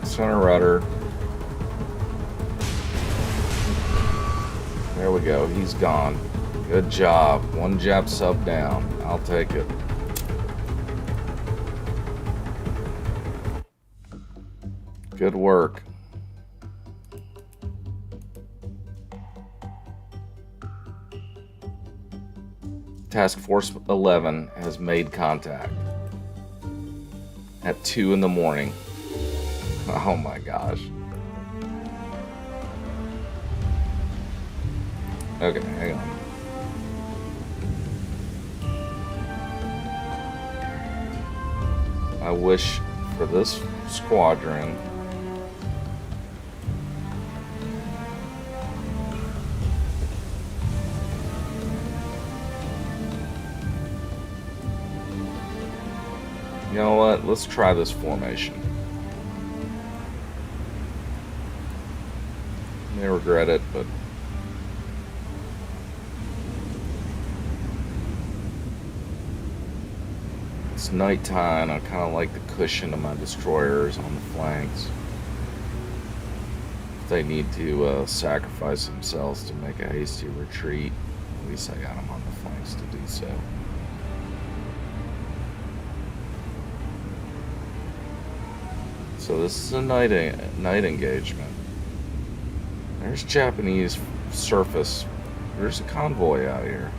Center rudder. There we go. He's gone. Good job. One Jap sub down. I'll take it. Good work. Task Force 11 has made contact at 2 in the morning. Oh my gosh. Okay, hang on. I wish for this squadron you know what? Let's try this formation. I may regret it, but it's nighttime. I kind of like the cushion of my destroyers on the flanks. If they need to sacrifice themselves to make a hasty retreat, at least I got them on the flanks to do so. So this is a night engagement. There's Japanese surface. There's a convoy out here.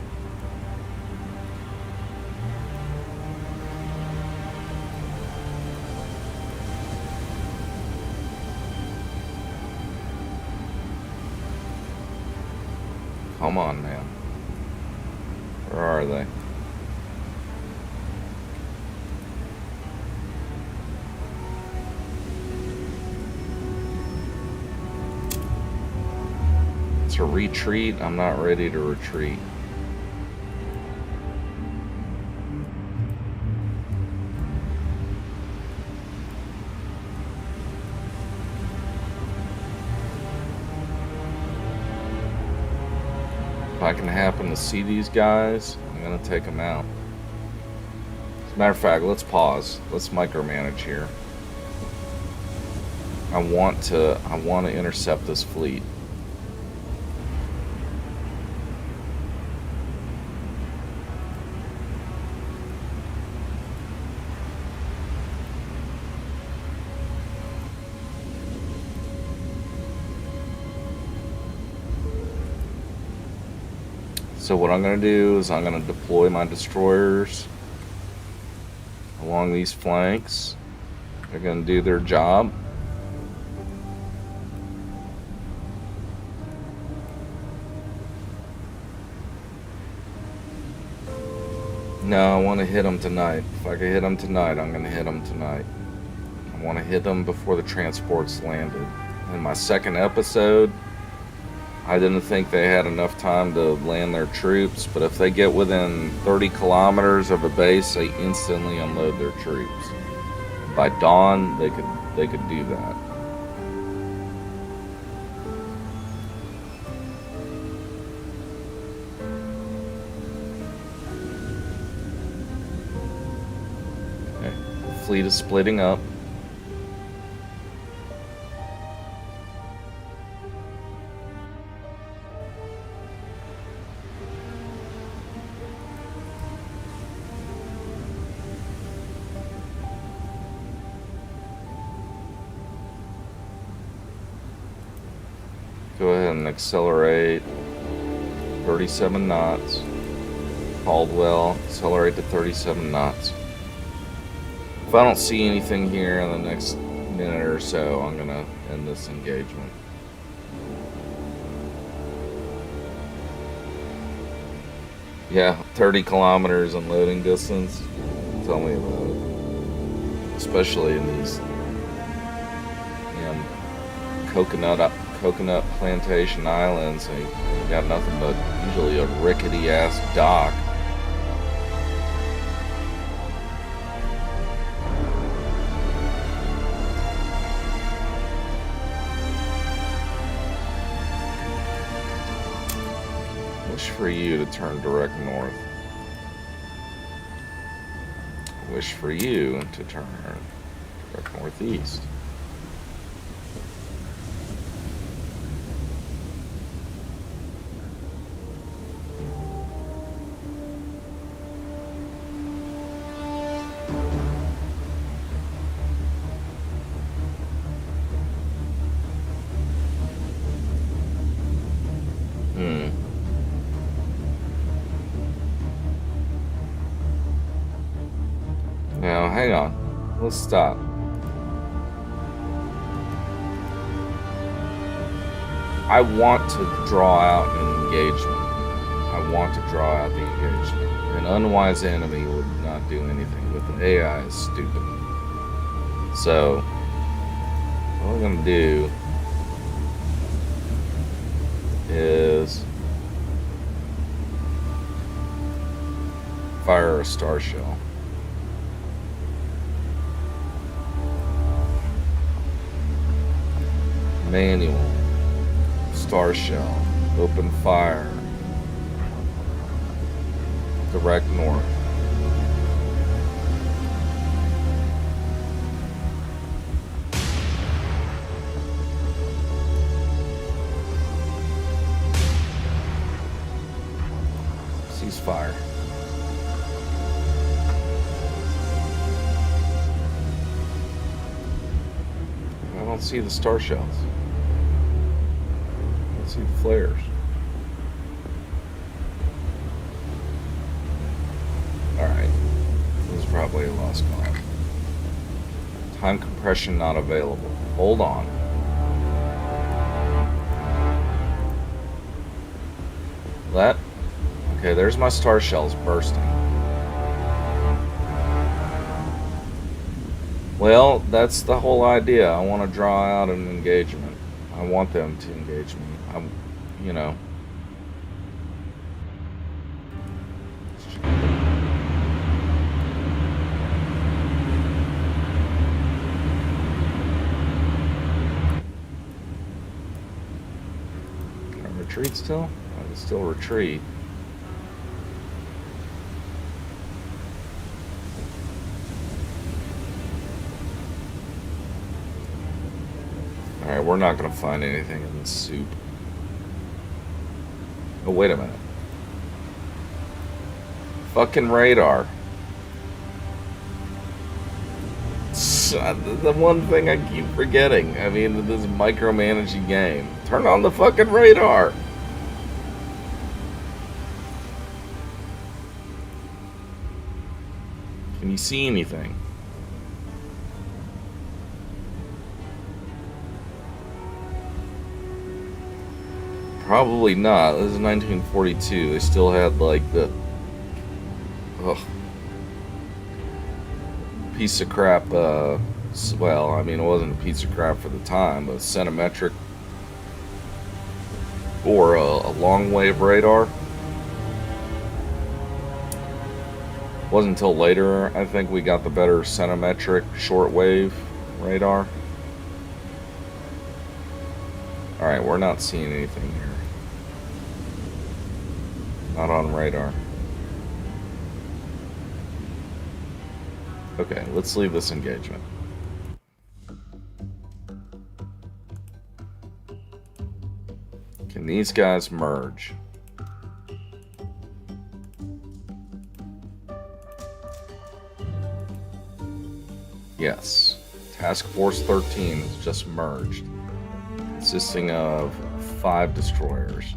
Come on, man. Where are they? To retreat, I'm not ready to retreat. If I can happen to see these guys, I'm gonna take them out. As a matter of fact, let's pause. Let's micromanage here. I want to intercept this fleet. So what I'm going to do is I'm going to deploy my destroyers along these flanks. They're going to do their job. No, I want to hit them tonight. If I can hit them tonight, I'm going to hit them tonight. I want to hit them before the transports landed. In my second episode, I didn't think they had enough time to land their troops, but if they get within 30 kilometers of a base, they instantly unload their troops. By dawn, they could do that. Okay. The fleet is splitting up. Go ahead and accelerate 37 knots. Caldwell, accelerate to 37 knots. If I don't see anything here in the next minute or so, I'm gonna end this engagement. Yeah, 30 kilometers unloading distance. Tell me about it. Especially in these coconut plantation islands. They got nothing but usually a rickety ass dock. Wish for you to turn direct north. Wish for you to turn direct northeast. Now, hang on. Let's stop. I want to draw out an engagement. I want to draw out the engagement. An unwise enemy would not do anything, but the AI is stupid. So, what we're going to do is fire a star shell. Manual, star shell, open fire, direct north. Ceasefire. I don't see the star shells. See the flares. Alright. This is probably a lost cause. Time compression not available. Hold on. That. Okay, there's my star shells bursting. Well, that's the whole idea. I want to draw out an engagement. I want them to engage me. You know. Can I retreat still? I can still retreat. Alright, we're not going to find anything in this soup. Oh, wait a minute. Fucking radar. The one thing I keep forgetting. I mean, this micromanaging game. Turn on the fucking radar. Can you see anything? Probably not. This is 1942. They still had like the piece of crap, well, I mean, it wasn't a piece of crap for the time, but centimetric or a long wave radar. Wasn't until later, I think, we got the better centimetric shortwave radar. Alright, we're not seeing anything here. Not on radar. Okay, let's leave this engagement. Can these guys merge? Yes. Task Force 13 has just merged, consisting of 5 destroyers.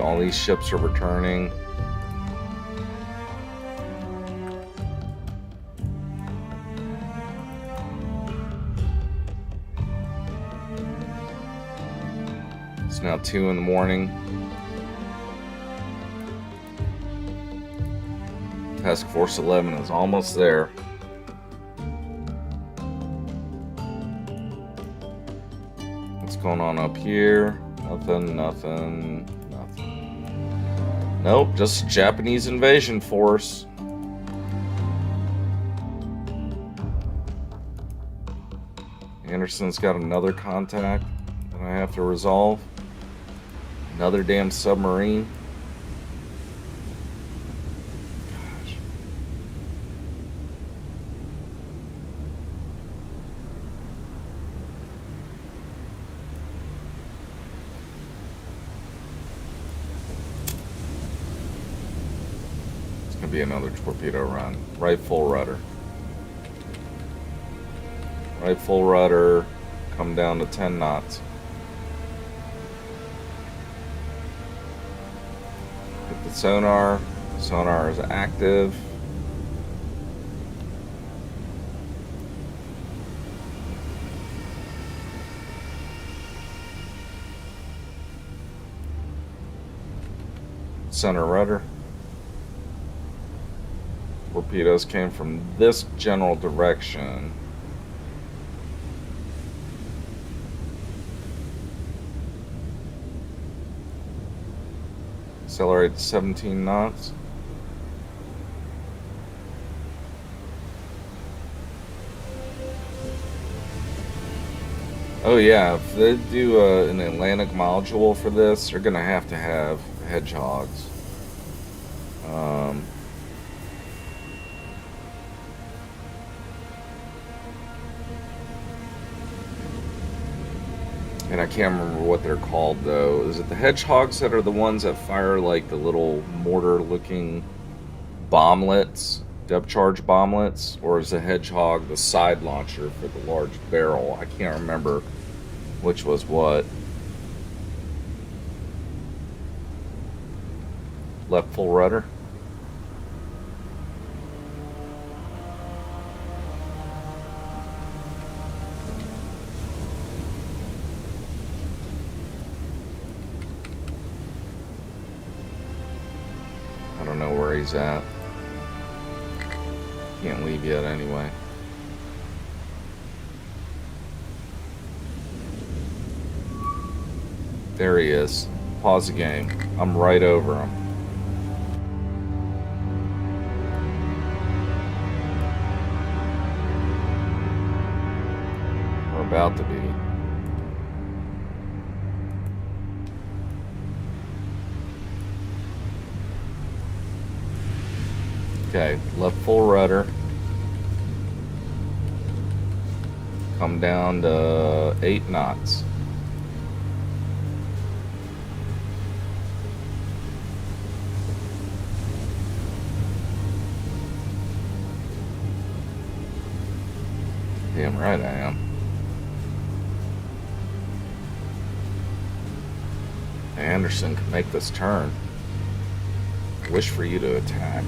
All these ships are returning. It's now 2 in the morning. Task Force 11 is almost there. What's going on up here? Nothing, nothing, nothing. Nope, just Japanese invasion force. Anderson's got another contact that I have to resolve. Another damn submarine. Gosh. It's gonna be another torpedo run. Right full rudder. Right full rudder. Come down to 10 knots. Hit the sonar. Sonar is active. Center rudder. Torpedoes came from this general direction. Accelerate to 17 knots. Oh yeah, if they do an Atlantic module for this, they're gonna have to have hedgehogs. And I can't remember what they're called though. Is it the hedgehogs that are the ones that fire like the little mortar-looking bomblets, depth charge bomblets, or is the hedgehog the side launcher for the large barrel? I can't remember which was what. Left full rudder. I don't know where he's at. Can't leave yet anyway. There he is. Pause the game. I'm right over him. We're about to be. Okay, left full rudder. Come down to 8 knots. Damn right I am. Anderson can make this turn. Wish for you to attack.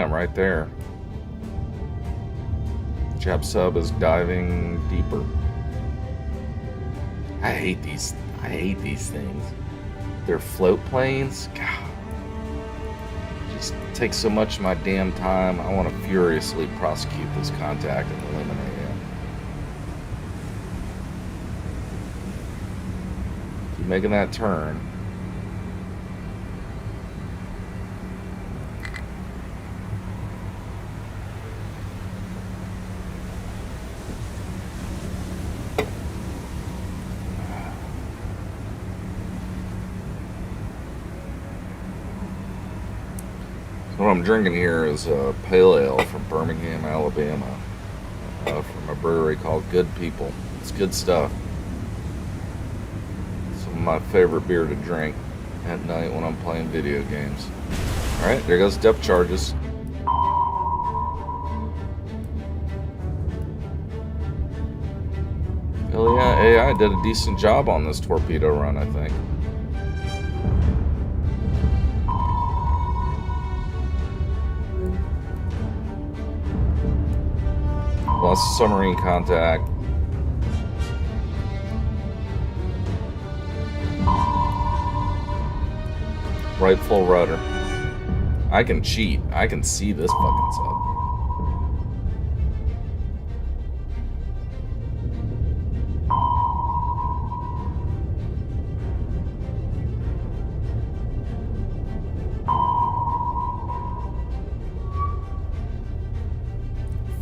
am right there. Chap sub is diving deeper. I hate these things. They're float planes. God, just takes so much of my damn time. I want to furiously prosecute this contact and eliminate him. Keep making that turn. What I'm drinking here is a pale ale from Birmingham, Alabama, from a brewery called Good People. It's good stuff. Some of my favorite beer to drink at night when I'm playing video games. Alright, there goes depth charges. Hell yeah, AI did a decent job on this torpedo run, I think. Lost submarine contact. Right full rudder. I can cheat. I can see this fucking sub.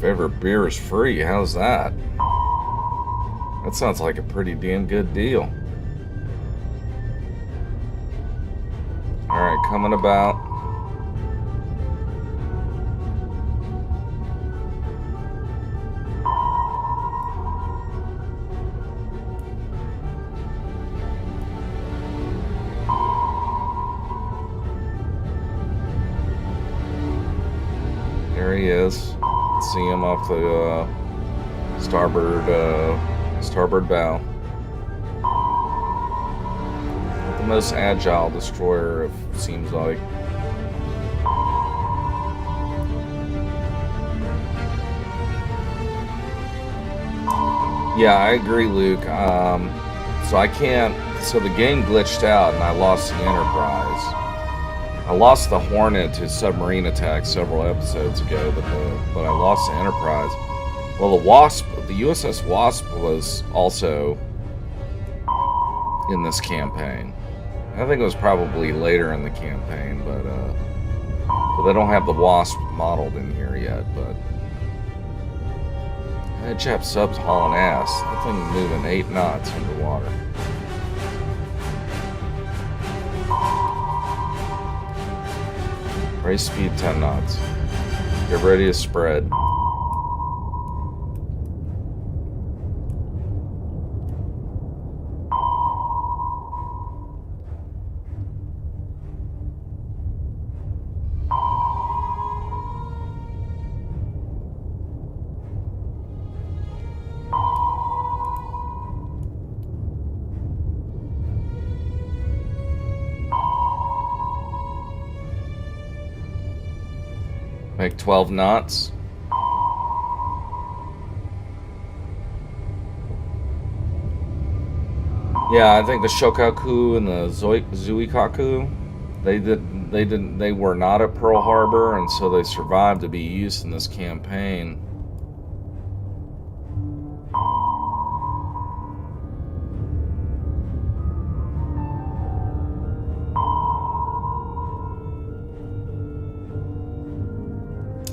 Favorite beer is free. How's that? That sounds like a pretty damn good deal. Alright, coming about. There he is. See him off the starboard bow. Not the most agile destroyer, it seems like. Yeah, I agree, Luke. So I can't. So the game glitched out, and I lost the Enterprise. I lost the Hornet to submarine attack several episodes ago, but I lost the Enterprise. Well, the Wasp, the USS Wasp, was also in this campaign. I think it was probably later in the campaign, but they don't have the Wasp modeled in here yet. But that chap sub's hauling ass. That thing moving 8 knots underwater. Race speed 10 knots. Get ready to spread. Make 12 knots. Yeah, I think the Shokaku and the Zuikaku, they were not at Pearl Harbor, and so they survived to be used in this campaign.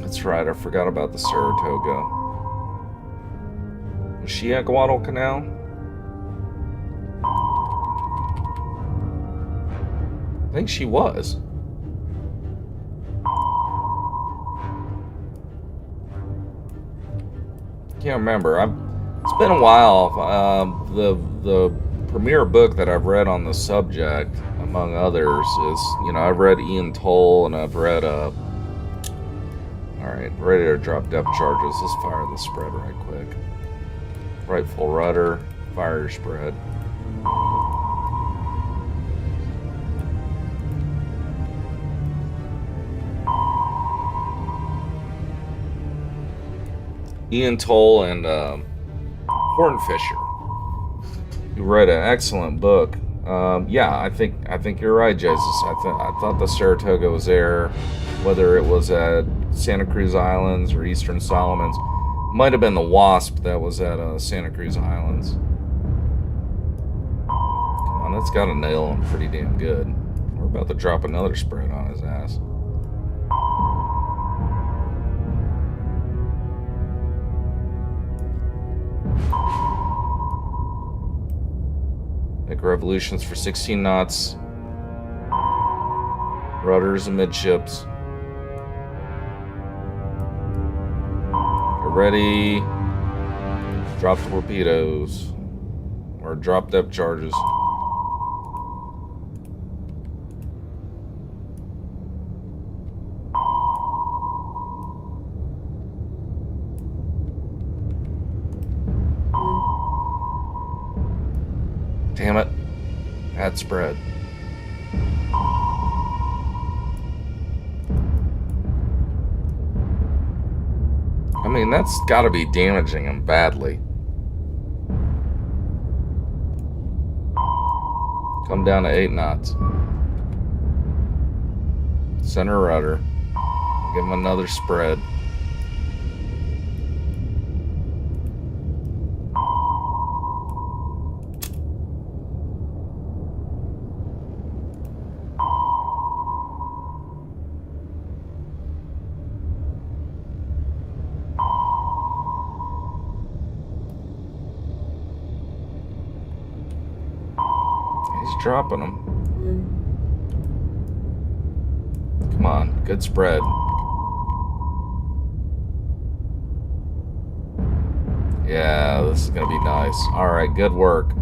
That's right, I forgot about the Saratoga. Was she at Guadalcanal? I think she was. Can't remember. It's been a while. The premier book that I've read on the subject, among others, is, I've read Ian Toll, and I've read Alright, ready to drop depth charges. Let's fire the spread right quick. Right full rudder. Fire your spread. Ian Toll and Hornfisher, who wrote an excellent book. Yeah, I think you're right, Jesus. I thought the Saratoga was there, whether it was at Santa Cruz Islands or Eastern Solomons. Might have been the Wasp that was at Santa Cruz Islands. Come on, that's got to nail him pretty damn good. We're about to drop another spread on his ass. Make revolutions for 16 knots. Rudders and midships. Get ready. Drop torpedoes. Or drop depth charges. Damn it. Bad spread. I mean, that's got to be damaging him badly. Come down to 8 knots. Center rudder. Give him another spread. He's dropping them. Come on, good spread. Yeah, this is gonna be nice. Alright, good work.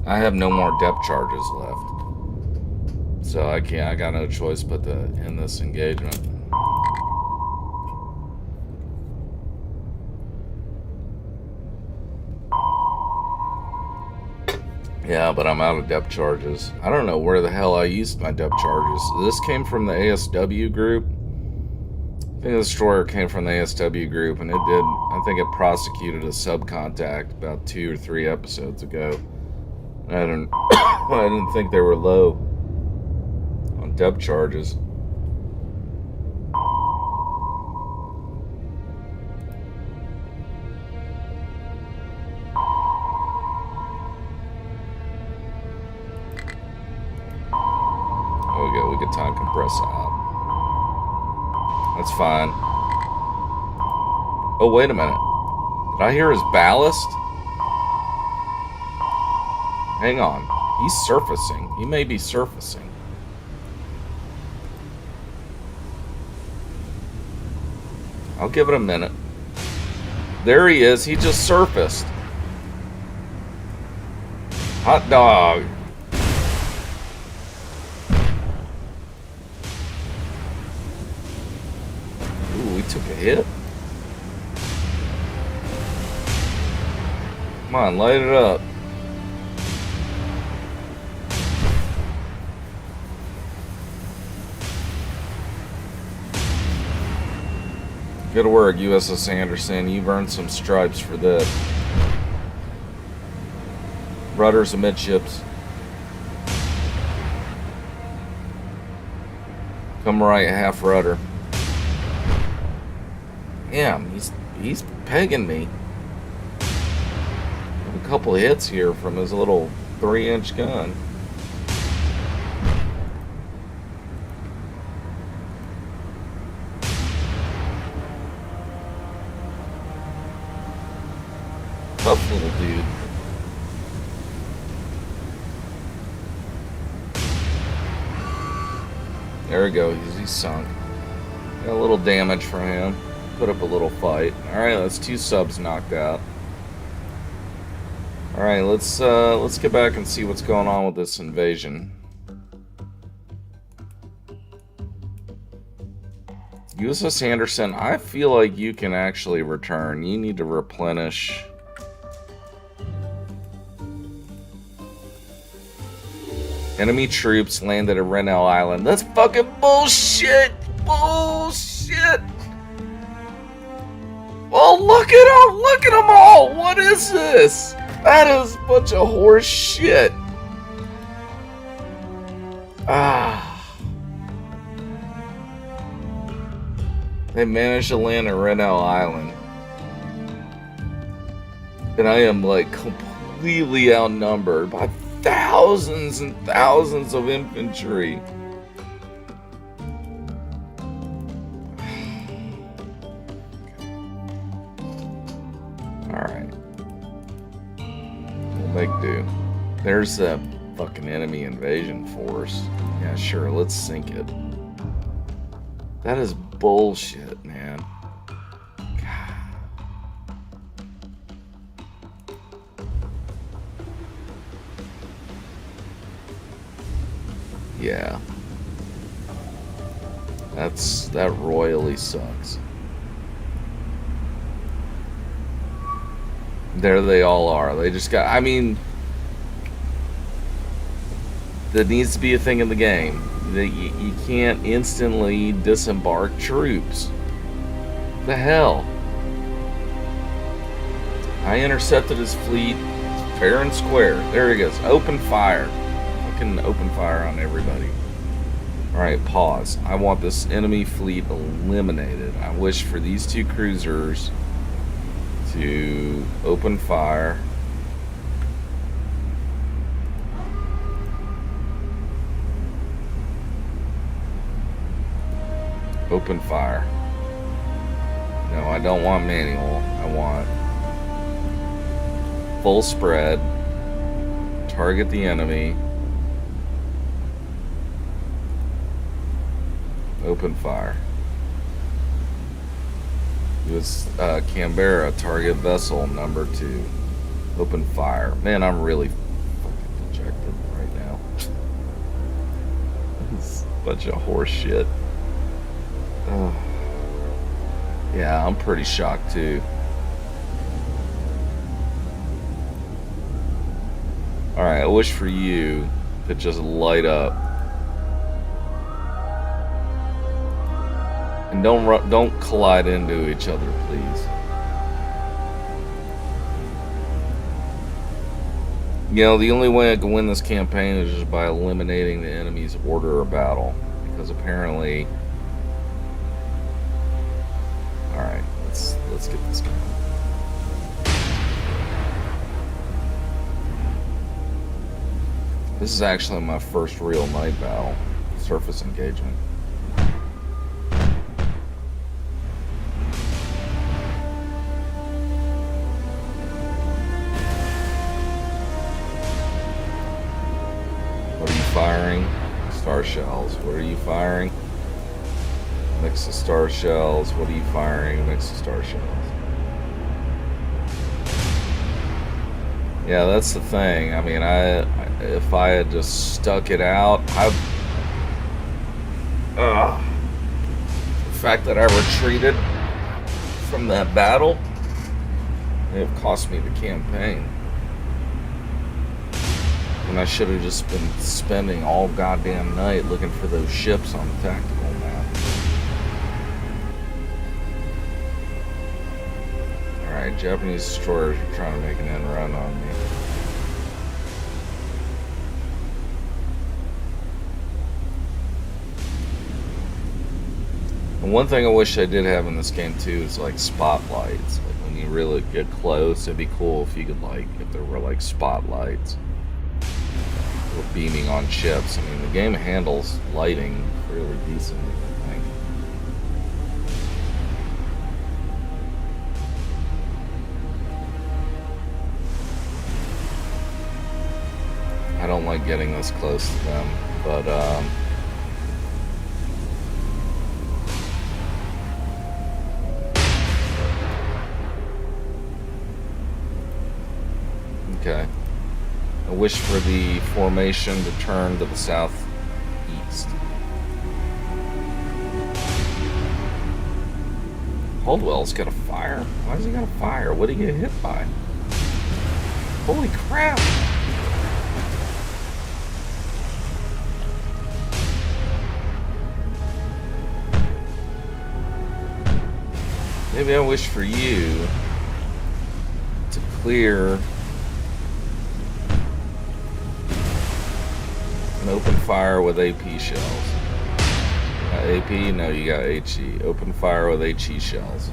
I have no more depth charges left. So I got no choice but to end this engagement. Yeah, but I'm out of depth charges. I don't know where the hell I used my depth charges. This came from the ASW group. I think the destroyer came from the ASW group, and I think it prosecuted a subcontact about 2 or 3 episodes ago. I didn't think they were low on depth charges. We could time compress out. That's fine. Oh, wait a minute. Did I hear his ballast? Hang on. He's surfacing. He may be surfacing. I'll give it a minute. There he is. He just surfaced. Hot dog. Ooh, we took a hit. Come on, light it up. Good work, USS Anderson. You've earned some stripes for this. Rudders amidships. Come right, half rudder. Damn, he's pegging me. A couple hits here from his little 3-inch gun. Tough little dude. There we go. He's sunk. Got a little damage from him. Put up a little fight. Alright, that's 2 subs knocked out. Alright, let's get back and see what's going on with this invasion. USS Anderson, I feel like you can actually return. You need to replenish. Enemy troops landed at Rennell Island. That's fucking bullshit! Bullshit! Oh, look at them! Look at them all! What is this? That is a bunch of horse shit. They managed to land at Rennell Island. And I am like completely outnumbered by thousands and thousands of infantry. Alright. We'll make do. There's a fucking enemy invasion force. Yeah, sure, let's sink it. That is bullshit, man. Yeah. That royally sucks. There they all are. They just got, I mean, that needs to be a thing in the game. That you can't instantly disembark troops. The hell? I intercepted his fleet fair and square. There he goes. Open fire. Fucking open fire on everybody. Alright, pause. I want this enemy fleet eliminated. I wish for these two cruisers to open fire. Open fire. No, I don't want manual. I want full spread. Target the enemy. Open fire. US Canberra, target vessel number 2. Open fire. Man, I'm really fucking dejected right now. It's a bunch of horse shit. Yeah, I'm pretty shocked too. Alright, I wish for you to just light up. And don't collide into each other, please. You know, the only way I can win this campaign is just by eliminating the enemy's order of battle. Because apparently... Alright, let's get this going. This is actually my first real night battle. Surface engagement. What are you firing? Star shells. What are you firing? Mix of star shells. What are you firing? Mix of star shells. Yeah, that's the thing. I mean, if I had just stuck it out, the fact that I retreated from that battle, it cost me the campaign. And I should have just been spending all goddamn night looking for those ships on the tactical map. Alright, Japanese destroyers are trying to make an end run on me. And one thing I wish I did have in this game too is like spotlights. Like when you really get close, it'd be cool if you could if there were like spotlights or beaming on ships. I mean, the game handles lighting fairly decently, I think. I don't like getting this close to them, but okay. I wish for the formation to turn to the southeast. Caldwell's got a fire? Why has he got a fire? What did he get hit by? Holy crap! Maybe I wish for you to clear an open fire with AP shells. AP? No, you got HE. Open fire with HE shells.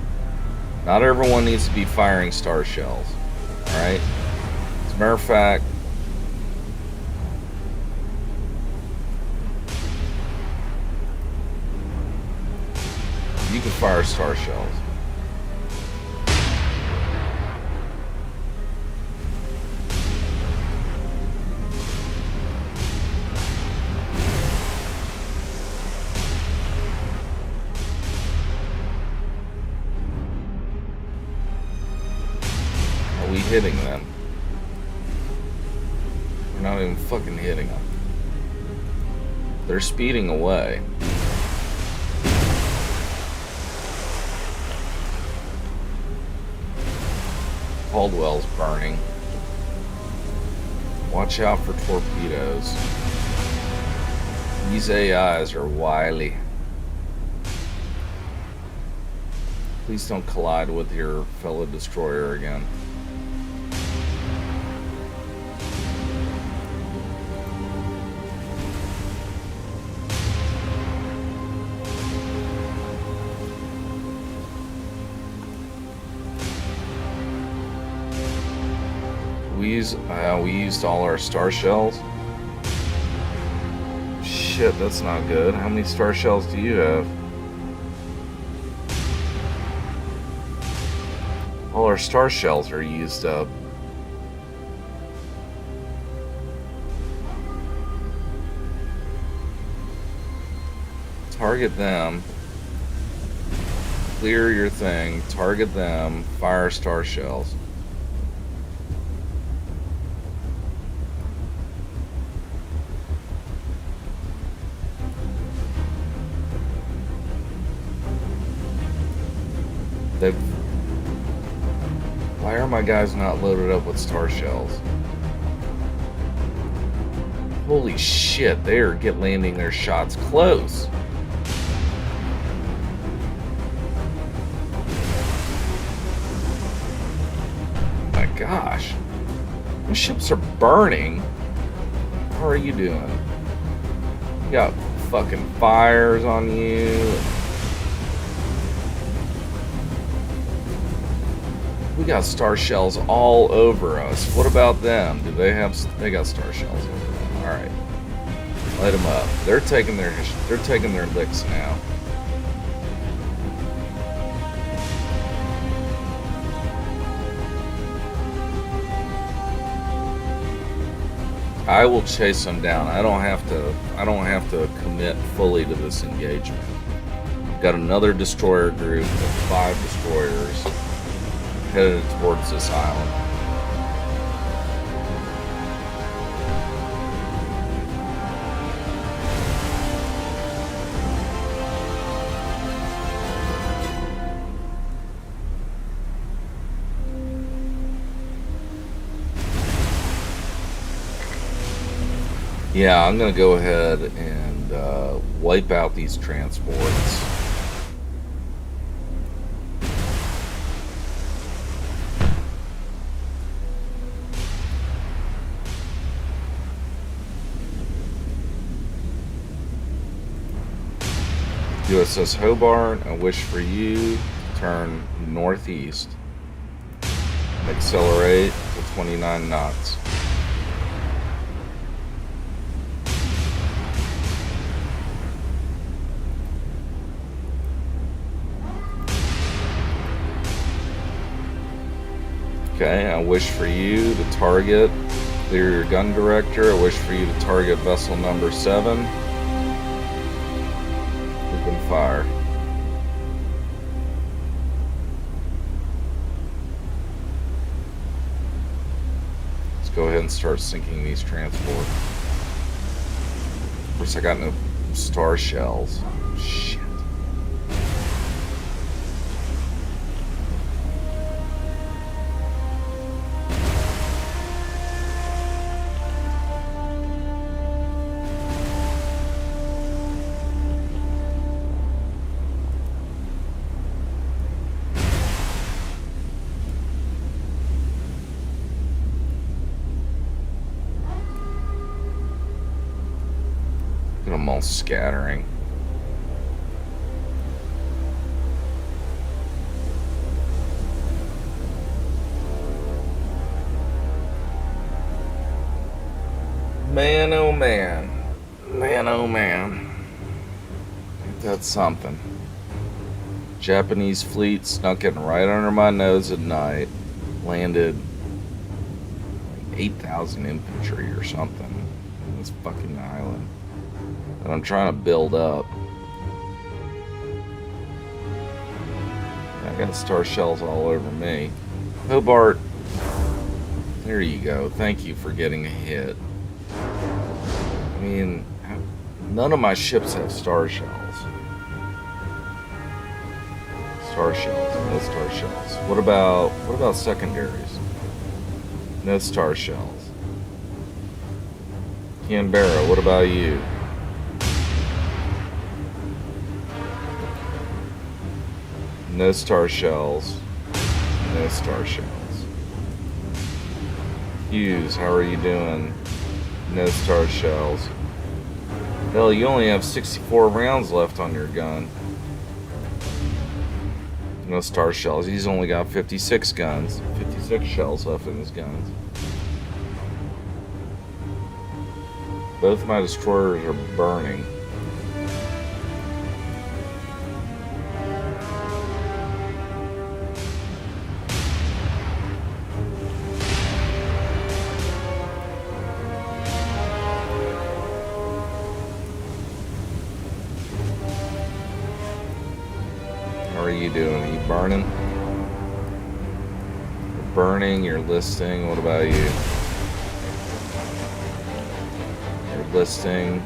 Not everyone needs to be firing star shells. Alright? As a matter of fact, you can fire star shells. Are we hitting them? We're not even fucking hitting them. They're speeding away. Caldwell's burning. Watch out for torpedoes. These AIs are wily. Please don't collide with your fellow destroyer again. We used all our star shells. Shit, that's not good. How many star shells do you have? All our star shells are used up. Target them. Clear your thing. Target them. Fire star shells. Why are my guys not loaded up with star shells? Holy shit, they are landing their shots close. My gosh. The ships are burning. How are you doing? You got fucking fires on you. We got star shells all over us. What about them? Do they have? They got star shells over them. All right, light them up. They're taking their licks now. I will chase them down. I don't have to commit fully to this engagement. Got another destroyer group of 5 destroyers headed towards this island. Yeah, I'm gonna go ahead and wipe out these transports. USS Hobart, I wish for you to turn northeast and accelerate to 29 knots. Okay, I wish for you to target, clear your gun director. I wish for you to target vessel number 7. Open fire. Let's go ahead and start sinking these transports. Of course, I got no star shells. Shit. minimal scattering. Man, oh man. Man, oh man. That's something. Japanese fleet snuck in right under my nose at night. Landed like 8,000 infantry or something on this fucking island that I'm trying to build up. I got star shells all over me. Hobart, there you go. Thank you for getting a hit. I mean, none of my ships have star shells. Star shells, no star shells. What about secondaries? No star shells. Canberra, what about you? No star shells. No star shells. Hughes, how are you doing? No star shells. Hell, you only have 64 rounds left on your gun. No star shells. He's only got 56 guns. 56 shells left in his guns. Both my destroyers are burning. How are you doing? Are you burning? You're burning, you're listing. What about you? You're listing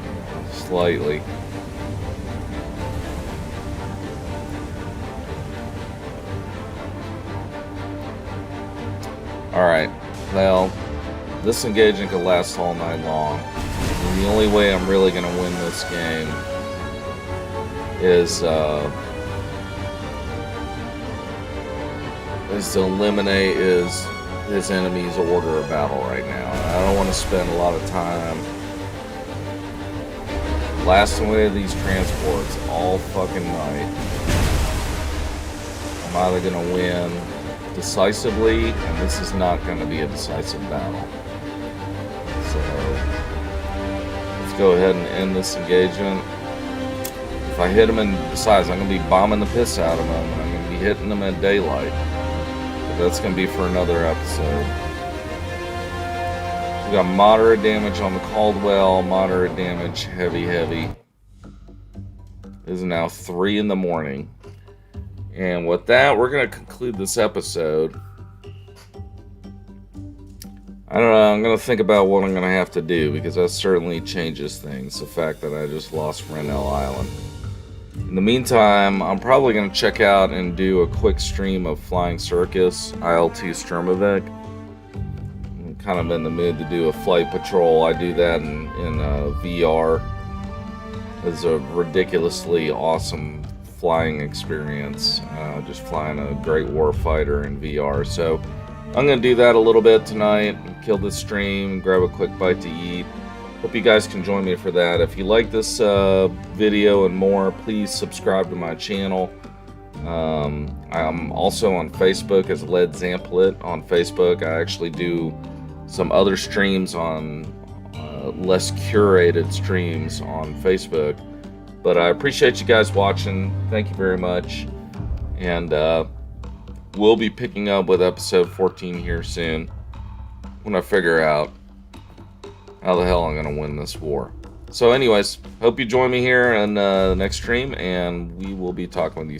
slightly. Alright, well, this engagement could last all night long. And the only way I'm really going to win this game is to eliminate his enemy's order of battle right now. And I don't want to spend a lot of time blasting away these transports all fucking night. I'm either going to win decisively, and this is not going to be a decisive battle. So let's go ahead and end this engagement. If I hit him in besides, I'm going to be bombing the piss out of him, and I'm going to be hitting them at daylight. That's going to be for another episode. We got moderate damage on the Caldwell, moderate damage, heavy. It is now 3 in the morning. And with that, we're going to conclude this episode. I don't know, I'm going to think about what I'm going to have to do, because that certainly changes things. The fact that I just lost Rennell Island. In the meantime, I'm probably going to check out and do a quick stream of Flying Circus, IL-2 Sturmovik. I'm kind of in the mood to do a flight patrol. I do that in VR. It's a ridiculously awesome flying experience. Just flying a great warfighter in VR. So I'm going to do that a little bit tonight. Kill this stream, grab a quick bite to eat. Hope you guys can join me for that. If you like this video and more, please subscribe to my channel. I'm also on Facebook as Led Zamplet on Facebook. I actually do some other streams on less curated streams on Facebook. But I appreciate you guys watching. Thank you very much. And we'll be picking up with episode 14 here soon, when I figure out how the hell I'm going to win this war. So anyways, hope you join me here in the next stream, and we will be talking with you